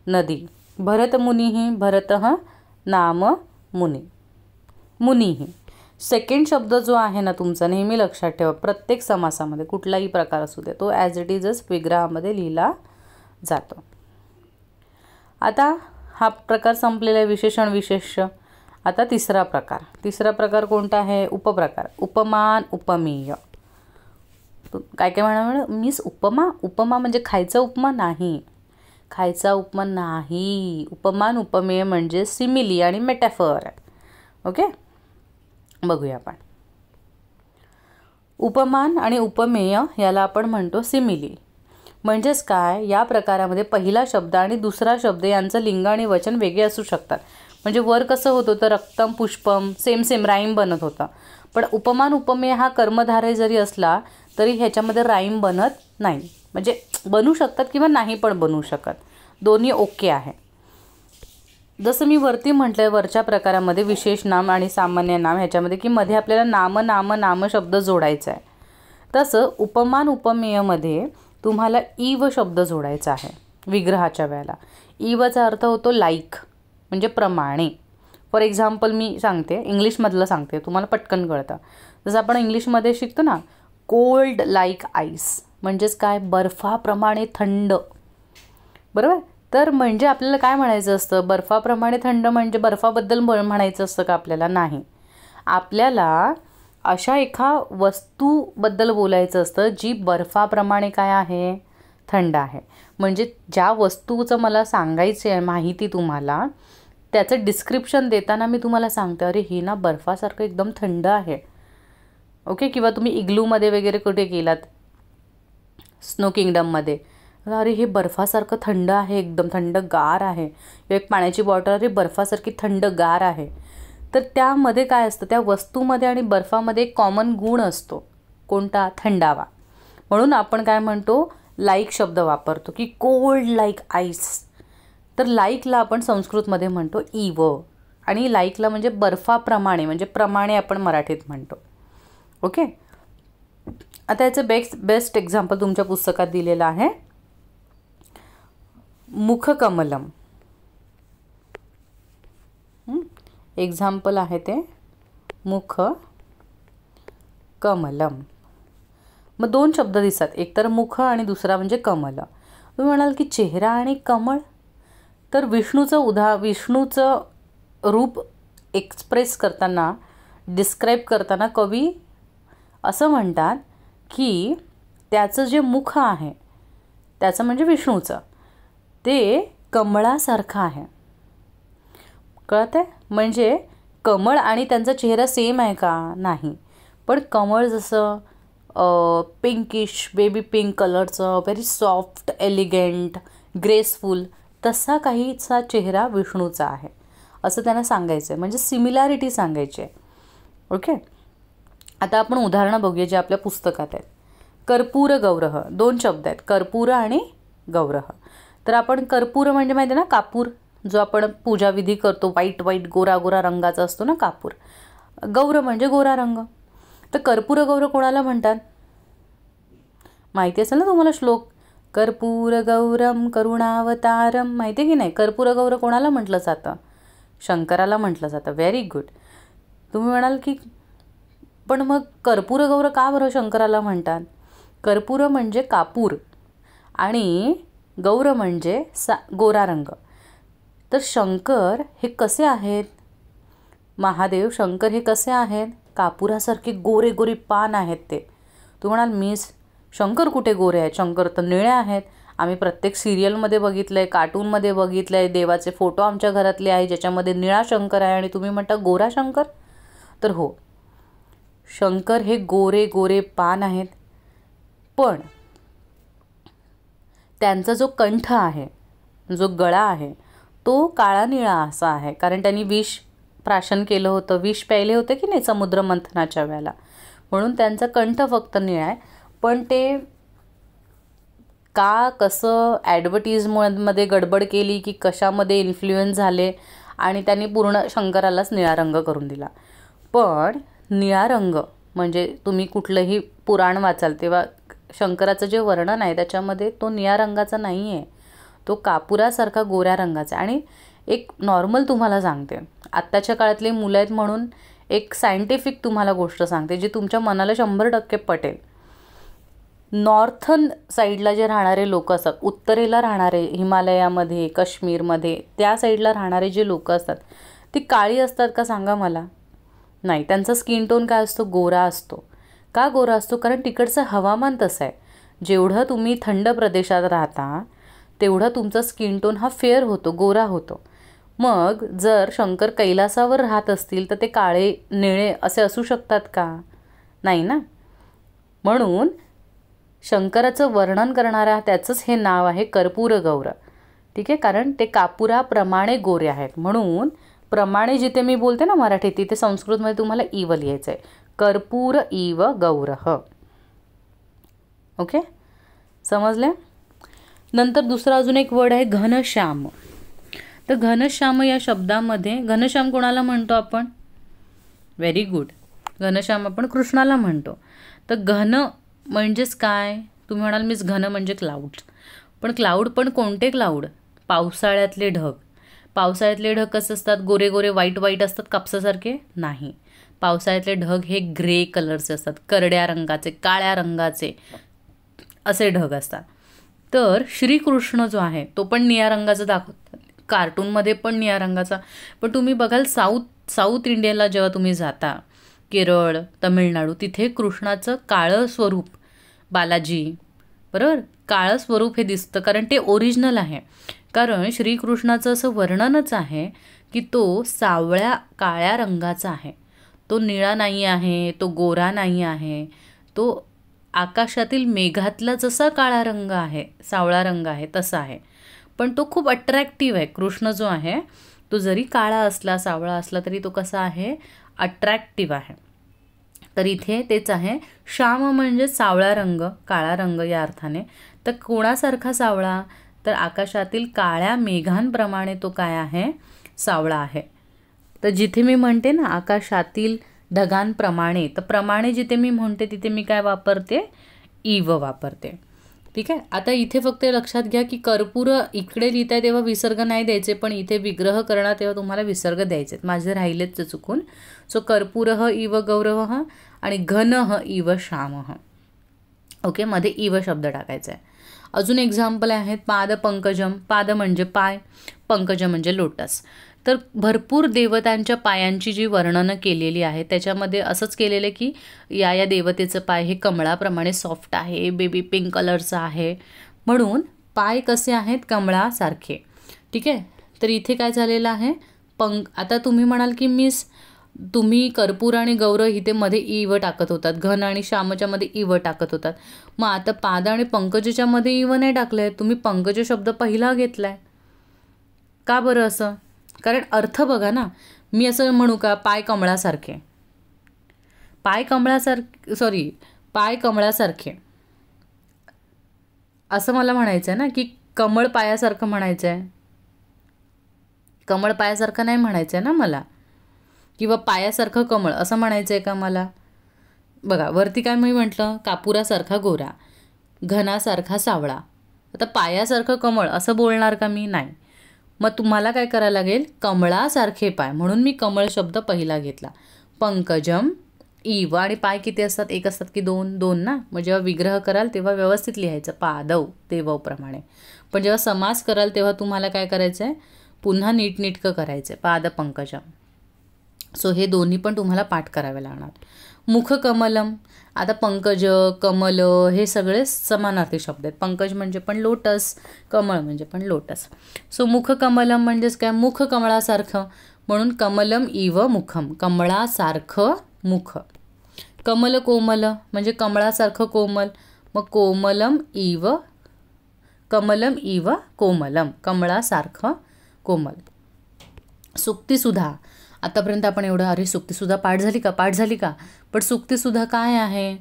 Speaker 1: नदी. भरतमुनिः, भरतः नाम मुनी, मुनिः. सेकंड शब्द जो आहे ना तुमचा, नेहमी लक्षात ठेवा, प्रत्येक समासामध्ये कुठलाही प्रकार असू दे तो ॲज इट इजच विग्रहामध्ये लिहिला जातो. आता हा प्रकार संपलेला विशेषण विशेष्य. आता तिसरा प्रकार कोणता आहे, उपप्रकार, उपमान उपमेय. काय म्हणा मीस उपमा म्हणजे खायचा उपमा नाही, खायचा उपमा नाही. उपमान उपमेय म्हणजे सिमिली आणि मेटाफर आहे. ओके, बघूया आपण. उपमान आणि उपमेय याला आपण म्हणतो सिमिली. म्हणजेच काय, या प्रकारामध्ये पहिला शब्द आणि दुसरा शब्द यांचं लिंग आणि वचन वेगळे असू शकतात. म्हणजे वर कसं होत होतं, रक्तम पुष्पम, सेम राईम बनत होता. पण उपमान उपमेय हा कर्मधारय जरी असला तरी ह्याच्यामध्ये राईम बनत नाही. म्हणजे बनू शकतात किंवा नाही पण बनू शकत, दोन्ही ओके आहे. जसं मी वरती म्हटलं वरच्या प्रकारामध्ये विशेष नाम आणि सामान्य नाम ह्याच्यामध्ये की मध्ये आपल्याला नाम शब्द जोडायचा आहे, तसं उपमान उपमेयमध्ये तुम्हाला इव शब्द जोडायचा आहे विग्रहाच्या वेळेला. इवचा अर्थ होतो लाईक म्हणजे प्रमाणे. फॉर एक्झाम्पल मी सांगते, इंग्लिशमधलं सांगते, तुम्हाला पटकन कळतं. जसं आपण इंग्लिशमध्ये शिकतो ना, कोल्ड लाईक आईस म्हणजेच काय, बर्फाप्रमाणे थंड, बरोबर. तर म्हणजे आपल्याला काय म्हणायचं असतं, बर्फाप्रमाणे थंड म्हणजे बर्फाबद्दल म्हणायचं असतं का आपल्याला, नाही. आपल्याला अशा एका वस्तूबद्दल बोलायचं असतं जी बर्फाप्रमाणे काय आहे, थंड आहे. म्हणजे ज्या वस्तूचं मला सांगायचे आहे माहिती तुम्हाला, त्याचं डिस्क्रिप्शन देताना मी तुम्हाला सांगते अरे हे ना बर्फासारखं एकदम थंड आहे. ओके. किंवा तुम्ही इग्लूमध्ये वगैरे कुठे गेलात, स्नो किंगडममध्ये, अरे हे बर्फासारखं थंड आहे, एकदम थंडगार आहे. किंवा एक पाण्याची बॉटल, अरे बर्फासारखी थंडगार आहे. तर त्यामध्ये काय असतं, त्या वस्तूमध्ये आणि बर्फामध्ये एक कॉमन गुण असतो. कोणता? थंडावा. म्हणून आपण काय म्हणतो, लाईक शब्द वापरतो की कोल्ड लाईक आईस. तर लाईकला आपण संस्कृतमध्ये म्हणतो इव, आणि लाईकला म्हणजे बर्फाप्रमाणे, म्हणजे प्रमाणे आपण मराठीत म्हणतो. ओके. आता याचं बेस्ट एक्झाम्पल तुमच्या पुस्तकात दिलेलं आहे, मुखकमलम. एक्झाम्पल आहे ते मुखकमलम. मग 2 शब्द दिसतात, एक तर मुख आणि दुसरा म्हणजे कमल. तुम्ही म्हणाल की चेहरा आणि कमळ, तर विष्णूचं रूप एक्सप्रेस करताना, डिस्क्राईब करताना कवी असं म्हणतात की त्याचं जे मुख आहे, त्याचं म्हणजे विष्णूचं, ते कमळासारखं आहे. कळत आहे? म्हणजे कमळ आणि त्यांचा चेहरा सेम आहे का? नाही. पण कमळ जसं पिंकिश, बेबी पिंक कलरचं, व्हेरी सॉफ्ट, एलिगंट, ग्रेसफुल, तसा काहीचा चेहरा विष्णूचा आहे असं त्यांना सांगायचं आहे. म्हणजे सिमिलॅरिटी सांगायची आहे. ओके. आता आपण उदाहरणं बघूया जे आपल्या पुस्तकात आहेत. कर्पूर गौरह, 2 शब्द आहेत, कर्पूर आणि गौरह. तर आपण कर्पूर म्हणजे माहिती आहे ना, कापूर, जो आपण पूजाविधी करतो, व्हाईट गोरा रंगाचा असतो ना कापूर. गौर म्हणजे गोरा रंग. तर कर्पूर गौर कोणाला म्हणतात? माहिती असेल ना तुम्हाला श्लोक, कर्पूर गौरम करुणावतारम, माहिती आहे की नाही? कर्पूर गौर कोणाला म्हटलं जातं? शंकराला म्हटलं जातं. Very good. तुम्ही म्हणाल की पण मग कर्पूर गौर का बरं शंकराला म्हणतात? कर्पूर म्हणजे कापूर आणि गौर म्हणजे गोरा रंग. तर शंकर हे कसे आहेत? महादेव शंकर हे कसे आहेत? कापुरासारखे गोरे पान आहेत ते. तू म्हणाल मीस शंकर कुठे गोरे आहेत? शंकर तर निळे आहेत. आम्ही प्रत्येक सिरियलमध्ये बघितलं आहे, कार्टूनमध्ये बघितलं आहे, देवाचे फोटो आमच्या घरातले आहे ज्याच्यामध्ये निळा शंकर आहे, आणि तुम्ही म्हणता गोरा शंकर. तर हो, शंकर हे गोरे पान आहेत. पण त्यांचा जो कंठ आहे, जो गळा आहे, तो काळा निळा असा आहे. कारण त्यांनी विष प्राशन केलं होतं, विष प्यायले होते की नाही समुद्र मंथनाच्या वेळेला, म्हणून त्यांचा कंठ फक्त निळा आहे. पण ते का, कसं, ॲडव्हर्टिजमध्ये गडबड केली की कशामध्ये इन्फ्लुएन्स झाले आणि त्यांनी पूर्ण शंकरालाच निळा रंग करून दिला. पण निळा रंग म्हणजे तुम्ही कुठलंही पुराण वाचाल तेव्हा शंकराचं जे वर्णन आहे त्याच्यामध्ये तो निळ्या रंगाचा नाही आहे, तो कापुरासारखा गोऱ्या रंगाचा. आणि एक नॉर्मल तुम्हाला सांगते, आत्ताच्या काळातली मुलं आहेत म्हणून एक सायंटिफिक तुम्हाला गोष्ट सांगते जी तुमच्या मनाला 100% पटेल. नॉर्थन साईडला जे राहणारे लोक असतात, उत्तरेला राहणारे, हिमालयामध्ये, काश्मीरमध्ये, त्या साईडला राहणारे जे लोक असतात ती काळी असतात का सांगा मला? नाही. त्यांचा स्किन टोन काय असतो? गोरा असतो. का गोरा असतो? कारण तिकडचं हवामान तसं आहे. जेवढं तुम्ही थंड प्रदेशात राहता तेवढं तुमचा स्किन टोन हा फेअर होतो, गोरा होतो. मग जर शंकर कैलासावर राहत असतील तर ते काळे निळे असे असू शकतात का? नाही ना. म्हणून शंकराचं वर्णन करणारा त्याचंच हे नाव आहे कर्पूर गौर. ठीक आहे. कारण ते कापुराप्रमाणे गोरे आहेत. म्हणून प्रमाणे जिथे मी बोलते ना मराठीत, तिथे संस्कृतमध्ये तुम्हाला इव लिहायचं आहे, कर्पूर इव गौरह. ओके, समजले? नंतर दुसरा अजून एक वर्ड आहे घनश्याम. तर घनश्याम या शब्दामध्ये, घनश्याम कोणाला म्हणतो आपण? व्हेरी गुड, घनश्याम आपण कृष्णाला म्हणतो. तर घन म्हणजेच काय? तुम्ही म्हणाल मीच घन म्हणजे क्लाउड्स. पण क्लाउड पण कोणते क्लाउड? पावसाळ्यातले ढग. पावसाळ्यातले ढग कसे असतात? गोरे व्हाईट असतात कापसासारखे? नाही. पावसाळ्यातले ढग हे ग्रे कलरचे असतात, करड्या रंगाचे, काळ्या रंगाचे असे ढग असतात. तर श्रीकृष्ण जो आहे तो पण निळ्या रंगाचा दाखवतात, कार्टूनमध्ये पण निळ्या रंगाचा. पण तुम्ही बघाल साऊथ इंडियाला जेव्हा तुम्ही जाता, केरळ, तमिळनाडू, तिथे कृष्णाचं काळं स्वरूप, बालाजी, बरोबर, काळं स्वरूप हे दिसतं कारण ते ओरिजिनल आहे. कारण श्रीकृष्णाचं असं वर्णनच आहे की तो सावळ्या काळ्या रंगाचा आहे. तो निळा नाही आहे, तो गोरा नाही आहे, तो आकाशातील मेघातला जसा काळा रंग आहे, सावळा रंग आहे तसा आहे. पण तो खूप अट्रॅक्टिव्ह आहे. कृष्ण जो आहे तो जरी काळा असला सावळा असला तरी तो कसा आहे, अट्रॅक्टिव्ह आहे. तर इथे तेच आहे. श्याम म्हणजे सावळा रंग, काळा रंग या अर्थाने. तर कोणासारखा सावळा, तर आकाशातील काळ्या मेघांप्रमाणे तो काय आहे, सावळा आहे. तर जिथे मी म्हणते ना आकाशातील ढगांप्रमाणे, तर प्रमाणे जिथे मी म्हणते तिथे मी काय वापरते, इव वापरते. ठीक आहे. आता इथे फक्त लक्षात घ्या की कर्पूर इकडे लिहिताय तेव्हा विसर्ग नाही द्यायचे, पण इथे विग्रह करणार तेव्हा तुम्हाला विसर्ग द्यायचे. माझे राहिलेच ते चुकून. सो कर्पूरः इव गौरवः आणि घनः इव श्यामः. ओके, मध्ये इव शब्द टाकायचा आहे. अजून एक्झाम्पल आहेत. पाद पंकजम, पाद म्हणजे पाय, पंकज म्हणजे लोटस. तर भरपूर देवतांच्या पायांची जी वर्णनं केलेली आहे त्याच्यामध्ये असंच केलेलं की या देवतेचं पाय हे कमळाप्रमाणे सॉफ्ट आहे, बेबी पिंक कलरचं आहे, म्हणून पाय कसे आहेत, कमळासारखे. ठीक आहे. तर इथे काय झालेलं आहे, आता तुम्ही म्हणाल की मिस तुम्ही कर्पूर आणि गौरव इथे मध्ये इव टाकत होतात, घन आणि श्यामच्या मध्ये इव टाकत होतात, मग आता पाद आणि पंकजच्या मध्ये इव नाही टाकलंय, तुम्ही पंकज शब्द पहिला घेतलाय का बरं असं? कारण अर्थ बघा ना, मी असं म्हणू का पाय कमळासारखे, पाय कमळासारखे असं मला म्हणायचं आहे ना, की कमळ पायासारखं म्हणायचं आहे, कमळ पायासारखं नाही म्हणायचं आहे ना मला, किंवा पायासारखं कमळ असं म्हणायचं आहे का मला? बघा वरती काय मी म्हटलं, कापुरासारखा गोरा, घनासारखा सावळा. आता पायासारखं कमळ असं बोलणार का मी? नाही. मग तुम्हाला काय करायला लागेल, कमळासारखे पाय, म्हणून मी कमळ शब्द पहिला घेतला. पंकजम इव, आणि पाय किती असतात, एक असतात की दोन? दोन ना. मग जेव्हा विग्रह कराल तेव्हा व्यवस्थित लिहायचं पादव देवव प्रमाणे, पण जेव्हा समास कराल तेव्हा तुम्हाला काय करायचं आहे, पुन्हा नीटनेटकं करायचं आहे, पाद पंकजम. सो हे दोन्ही पण तुम्हाला पाठ करावे लागणार. मुख कमलम, आता पंकज कमल हे सगळे समानार्थी शब्द आहेत. पंकज म्हणजे पण लोटस, कमळ म्हणजे पण लोटस. सो मुख कमलम म्हणजेच काय, मुख कमळासारखं, म्हणून कमलम इव मुखम, कमळासारखं मुख. कमल कोमल म्हणजे कमळासारखं कोमल, मग कोमलम इव कोमलम, कमळासारखं कोमल. सुक्तीसुधा, आतापर्यंत आपण एवढं अरे सुक्तीसुद्धा पाठ झाली का, पण सुक्तीसुद्धा काय आहे,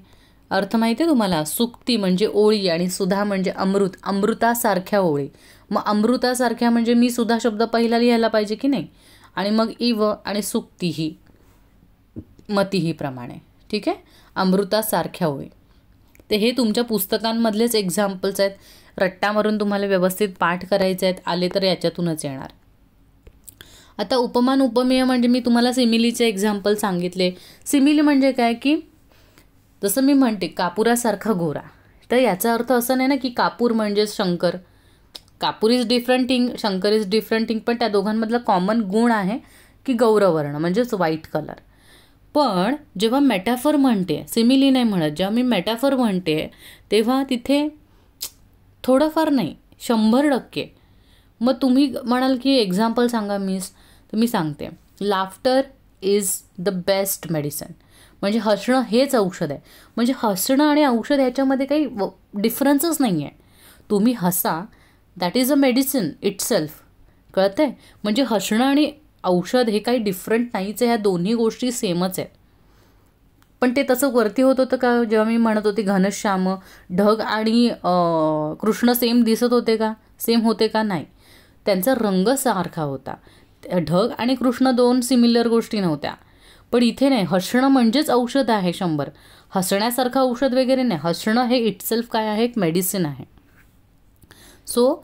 Speaker 1: अर्थ माहिती आहे तुम्हाला? सुक्ती म्हणजे ओळी आणि सुधा म्हणजे अमृत, अमृतासारख्या ओळी. मग अमृतासारख्या म्हणजे मी सुधा शब्द पहिला लिहायला पाहिजे की नाही, आणि मग इव आणि सुक्तीही मतीही प्रमाणे. ठीक आहे, अमृतासारख्या ओळी. ते हे तुमच्या पुस्तकांमधलेच एक्झाम्पल्स आहेत, रट्टा मारून तुम्हाला व्यवस्थित पाठ करायचे आहेत, आले तर याच्यातूनच येणार. आता उपमान उपमेय म्हणजे मी तुम्हाला सिमिलीचे एक्झाम्पल सांगितले. सिमिली म्हणजे काय की जसं मी म्हणते कापुरासारखा गोरा, तर याचा अर्थ असं नाही ना की कापूर म्हणजे शंकर, कापूर is different thing, Shankar is different thing, पण त्या दोघांमधला कॉमन गुण आहे की गौरवर्ण म्हणजेच व्हाईट कलर. पण जेव्हा मेटाफर म्हणते, सिमिली नाही म्हणत, जेव्हा मी मेटाफर म्हणते तेव्हा तिथे थोडंफार नाही 100%. मग तुम्ही म्हणाल की एक्झाम्पल सांगा मिस, तर मी सांगते. Laughter is the best medicine, म्हणजे हसणं हेच औषध आहे. म्हणजे हसणं आणि औषध ह्याच्यामध्ये काही डिफरन्सच नाही आहे. तुम्ही हसा, that is a medicine itself, कळतं आहे? म्हणजे हसणं आणि औषध हे काही डिफरंट नाहीच आहे, ह्या दोन्ही गोष्टी सेमच आहेत. पण ते तसं वरती होत होतं का, जेव्हा मी म्हणत होते घनश्याम, ढग आणि कृष्ण सेम दिसत होते का, सेम होते का? नाही, त्यांचा रंग सारखा होता. ढग आणि कृष्ण दोन सिमिलर गोष्टी नव्हत्या. पण इथे नाही, हसणं म्हणजेच औषध आहे 100. हसण्यासारखं औषध वगैरे नाही, हसणं हे इटसेल्फ काय आहे, एक मेडिसिन आहे. सो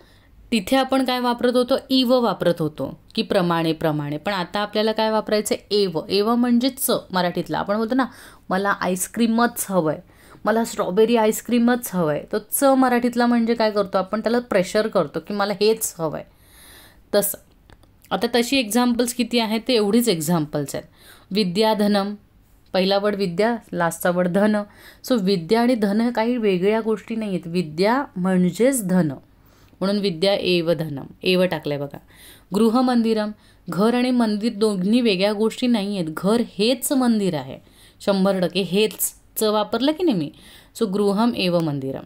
Speaker 1: तिथे आपण काय वापरत होतो, इव वापरत होतो की प्रमाणे. पण आता आपल्याला काय वापरायचं, एव. एव म्हणजे च मराठीतला. आपण बोलतो ना मला आईस्क्रीमच हवं आहे, मला स्ट्रॉबेरी आईस्क्रीमच हवं आहे, तर च मराठीतला म्हणजे काय करतो आपण, त्याला प्रेशर करतो की मला हेच हवं आहे. तसं आता तशी एक्झाम्पल्स किती आहेत, ते एवढीच एक्झाम्पल्स आहेत. विद्याधनम पहिला वर्ड विद्या, लास्टचा वर्ड धन. सो विद्या आणि धन काही वेगळ्या गोष्टी नाही आहेत. विद्या म्हणजेच धन, म्हणून विद्या एव धनम, एव टाकलंय बघा. गृहमंदिरम, घर आणि मंदिर दोन्ही वेगळ्या गोष्टी नाही आहेत. घर हेच मंदिर आहे, 100% हेच च वापरलं की नाही मी. सो गृहम एव मंदिरम.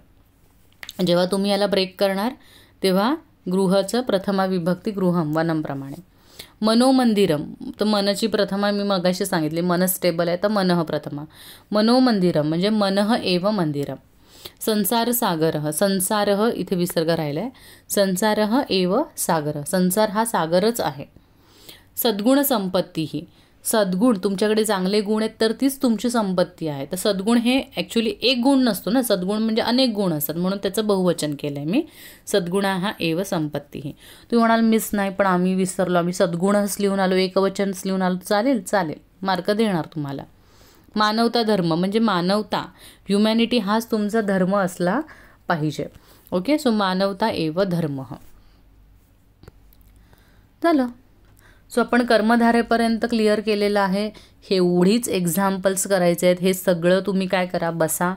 Speaker 1: जेव्हा तुम्ही याला ब्रेक करणार तेव्हा गृहचं प्रथमा विभक्ती गृहम वनमप्रमाणे. मनोमंदिरम, तर मनची प्रथमा मी मगाशी सांगितली, मन स्टेबल आहे तर मनः प्रथमा. मनोमंदिरम म्हणजे मनः एव मंदिरम. संसार सागरः, संसारः इथे विसर्ग राहिला आहे. संसारः एव सागरः, संसार हा सागरच आहे. सद्गुण संपत्ती ही, सद्गुण तुमच्याकडे चांगले गुण आहेत तर तीच तुमची संपत्ती आहे. तर सद्गुण हे ॲक्च्युली एक गुण नसतो ना, सद्गुण म्हणजे अनेक गुण असतात, म्हणून त्याचं बहुवचन केलं आहे मी. सद्गुणा हा एव संपत्ती ही. तुम्ही म्हणाल मिस नाही पण आम्ही विसरलो, आम्ही सद्गुणच लिहून आलो, एकवचनच लिहून आलो. चालेल चालेल, मार्क देणार तुम्हाला. मानवता धर्म म्हणजे मानवता, ह्युमॅनिटी हाच तुमचा धर्म असला पाहिजे. ओके, सो मानवता एव धर्म झालं. सो आपण कर्मधारेपर्यंत क्लिअर केलेलं आहे. हे एवढीच एक्झाम्पल्स करायचे आहेत. हे सगळं तुम्ही काय करा, बसा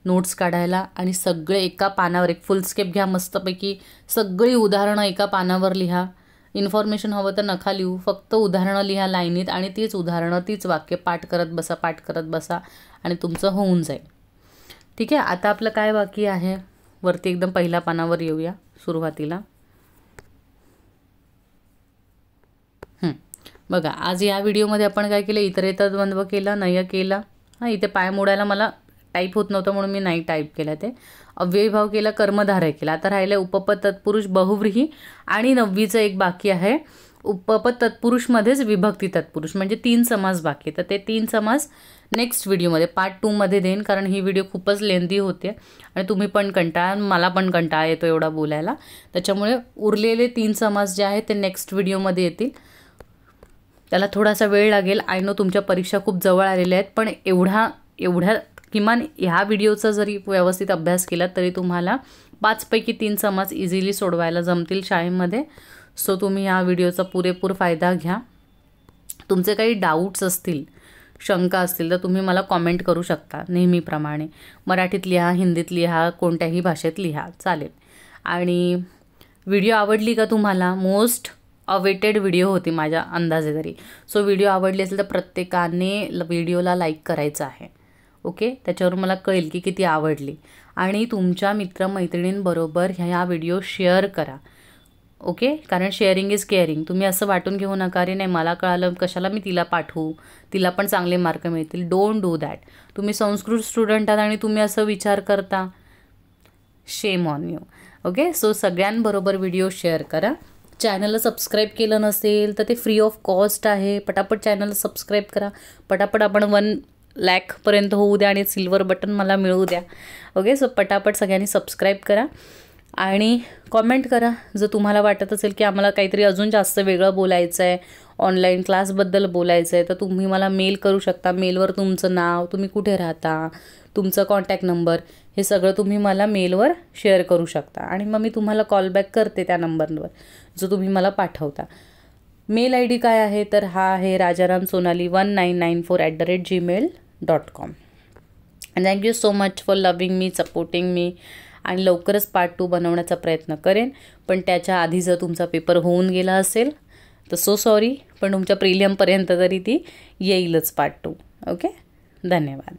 Speaker 1: नोट्स काढायला आणि सगळे एका पानावर, एक फुल स्केप घ्या मस्तपैकी, सगळी उदाहरणं एका पानावर लिहा. इन्फॉर्मेशन हवं तर नका लिहू, फक्त उदाहरणं लिहा लाईनीत आणि तीच उदाहरणं तीच वाक्य पाठ करत बसा आणि तुमचं होऊन जाईल. ठीक आहे. आता आपलं काय बाकी आहे, वरती एकदम पहिल्या पानावर येऊया सुरुवातीला. बघा, आज या व्हिडिओमध्ये आपण काय केलं, इतरेतर द्वंद्व केला, नय केला. हां, इथे पाय मोडायला मला टाईप होत नव्हतं म्हणून मी नाही टाईप केला. ते अव्ययीभाव केला, कर्मधारय केला. आता राहिलं उपपद तत्पुरुष बहुव्रीही आणि 9वीचं एक बाकी आहे. उपपद तत्पुरुषमध्येच विभक्ती तत्पुरुष म्हणजे 3 समास बाकी. तर ते 3 समास नेक्स्ट व्हिडिओमध्ये पार्ट 2मध्ये देईन, कारण ही व्हिडिओ खूपच लेंदी होते आणि तुम्ही पण कंटाळा, मला पण कंटाळा येतो एवढा बोलायला. त्याच्यामुळे उरलेले 3 समास जे आहेत ते नेक्स्ट व्हिडिओमध्ये येतील. त्याला थोडासा वेळ लागेल. आय नो तुमच्या परीक्षा खूप जवळ आलेल्या आहेत, पण एवढ्या किमान ह्या व्हिडिओचा जरी व्यवस्थित अभ्यास केला तरी तुम्हाला 5 पैकी 3 समास इझिली सोडवायला जमतील शाळेमध्ये. सो तुम्ही ह्या व्हिडिओचा पुरेपूर फायदा घ्या. तुमचे काही डाऊट्स असतील, शंका असतील तर तुम्ही मला कॉमेंट करू शकता नेहमीप्रमाणे. मराठीत लिहा, हिंदीत लिहा, कोणत्याही भाषेत लिहा, चालेल. आणि व्हिडिओ आवडली का तुम्हाला? मोस्ट अवेटेड व्हिडिओ होती माझ्या अंदाजे तरी. सो व्हिडिओ आवडली असेल तर प्रत्येकाने व्हिडिओला लाईक करायचं आहे. ओके, त्याच्यावर मला कळेल की किती आवडली. आणि तुमच्या मित्रमैत्रिणींबरोबर ह्या व्हिडिओ शेअर करा. ओके, कारण शेअरिंग इज केअरिंग. तुम्ही असं वाटून घेऊ नका, अरे नाही मला कळालं कशाला मी तिला पाठवू, तिला पण चांगले मार्क मिळतील. Don't do that. तुम्ही संस्कृत स्टुडंट आहात आणि तुम्ही असं विचार करता, shame on you. Okay, so सगळ्यांबरोबर व्हिडिओ शेअर करा. चॅनलला सबस्क्राईब केलं नसेल तर ते फ्री ऑफ कॉस्ट आहे. पटापट चॅनलला सबस्क्राईब करा. पटापट आपण 1 लाखपर्यंत होऊ द्या आणि सिल्वर बटन मला मिळू द्या. ओके, सो पटापट सगळ्यांनी सबस्क्राईब करा आणि कॉमेंट करा. जर तुम्हाला वाटत असेल की आम्हाला काहीतरी अजून जास्त वेगळं बोलायचं आहे, ऑनलाईन क्लासबद्दल बोलायचं आहे, तर तुम्ही मला मेल करू शकता. मेलवर तुमचं नाव, तुम्ही कुठे राहता, तुमचं कॉन्टॅक्ट नंबर, हे सगळं तुम्ही मला मेलवर शेअर करू शकता आणि मग मी तुम्हाला कॉलबॅक करते त्या नंबरवर जो तुम्ही मला पाठवता. मेल ID काय आहे तर हा आहे rajaramsonali1994@gmail.com. Thank you so much for loving me, supporting me. आणि लवकरच पार्ट 2 बनवण्याचा प्रयत्न करेन, पण त्याच्या आधी जर तुमचा पेपर होऊन गेला असेल तर सो सॉरी, पण तुमच्या प्रिलियमपर्यंत तरी ती येईलच पार्ट 2. ओके, धन्यवाद.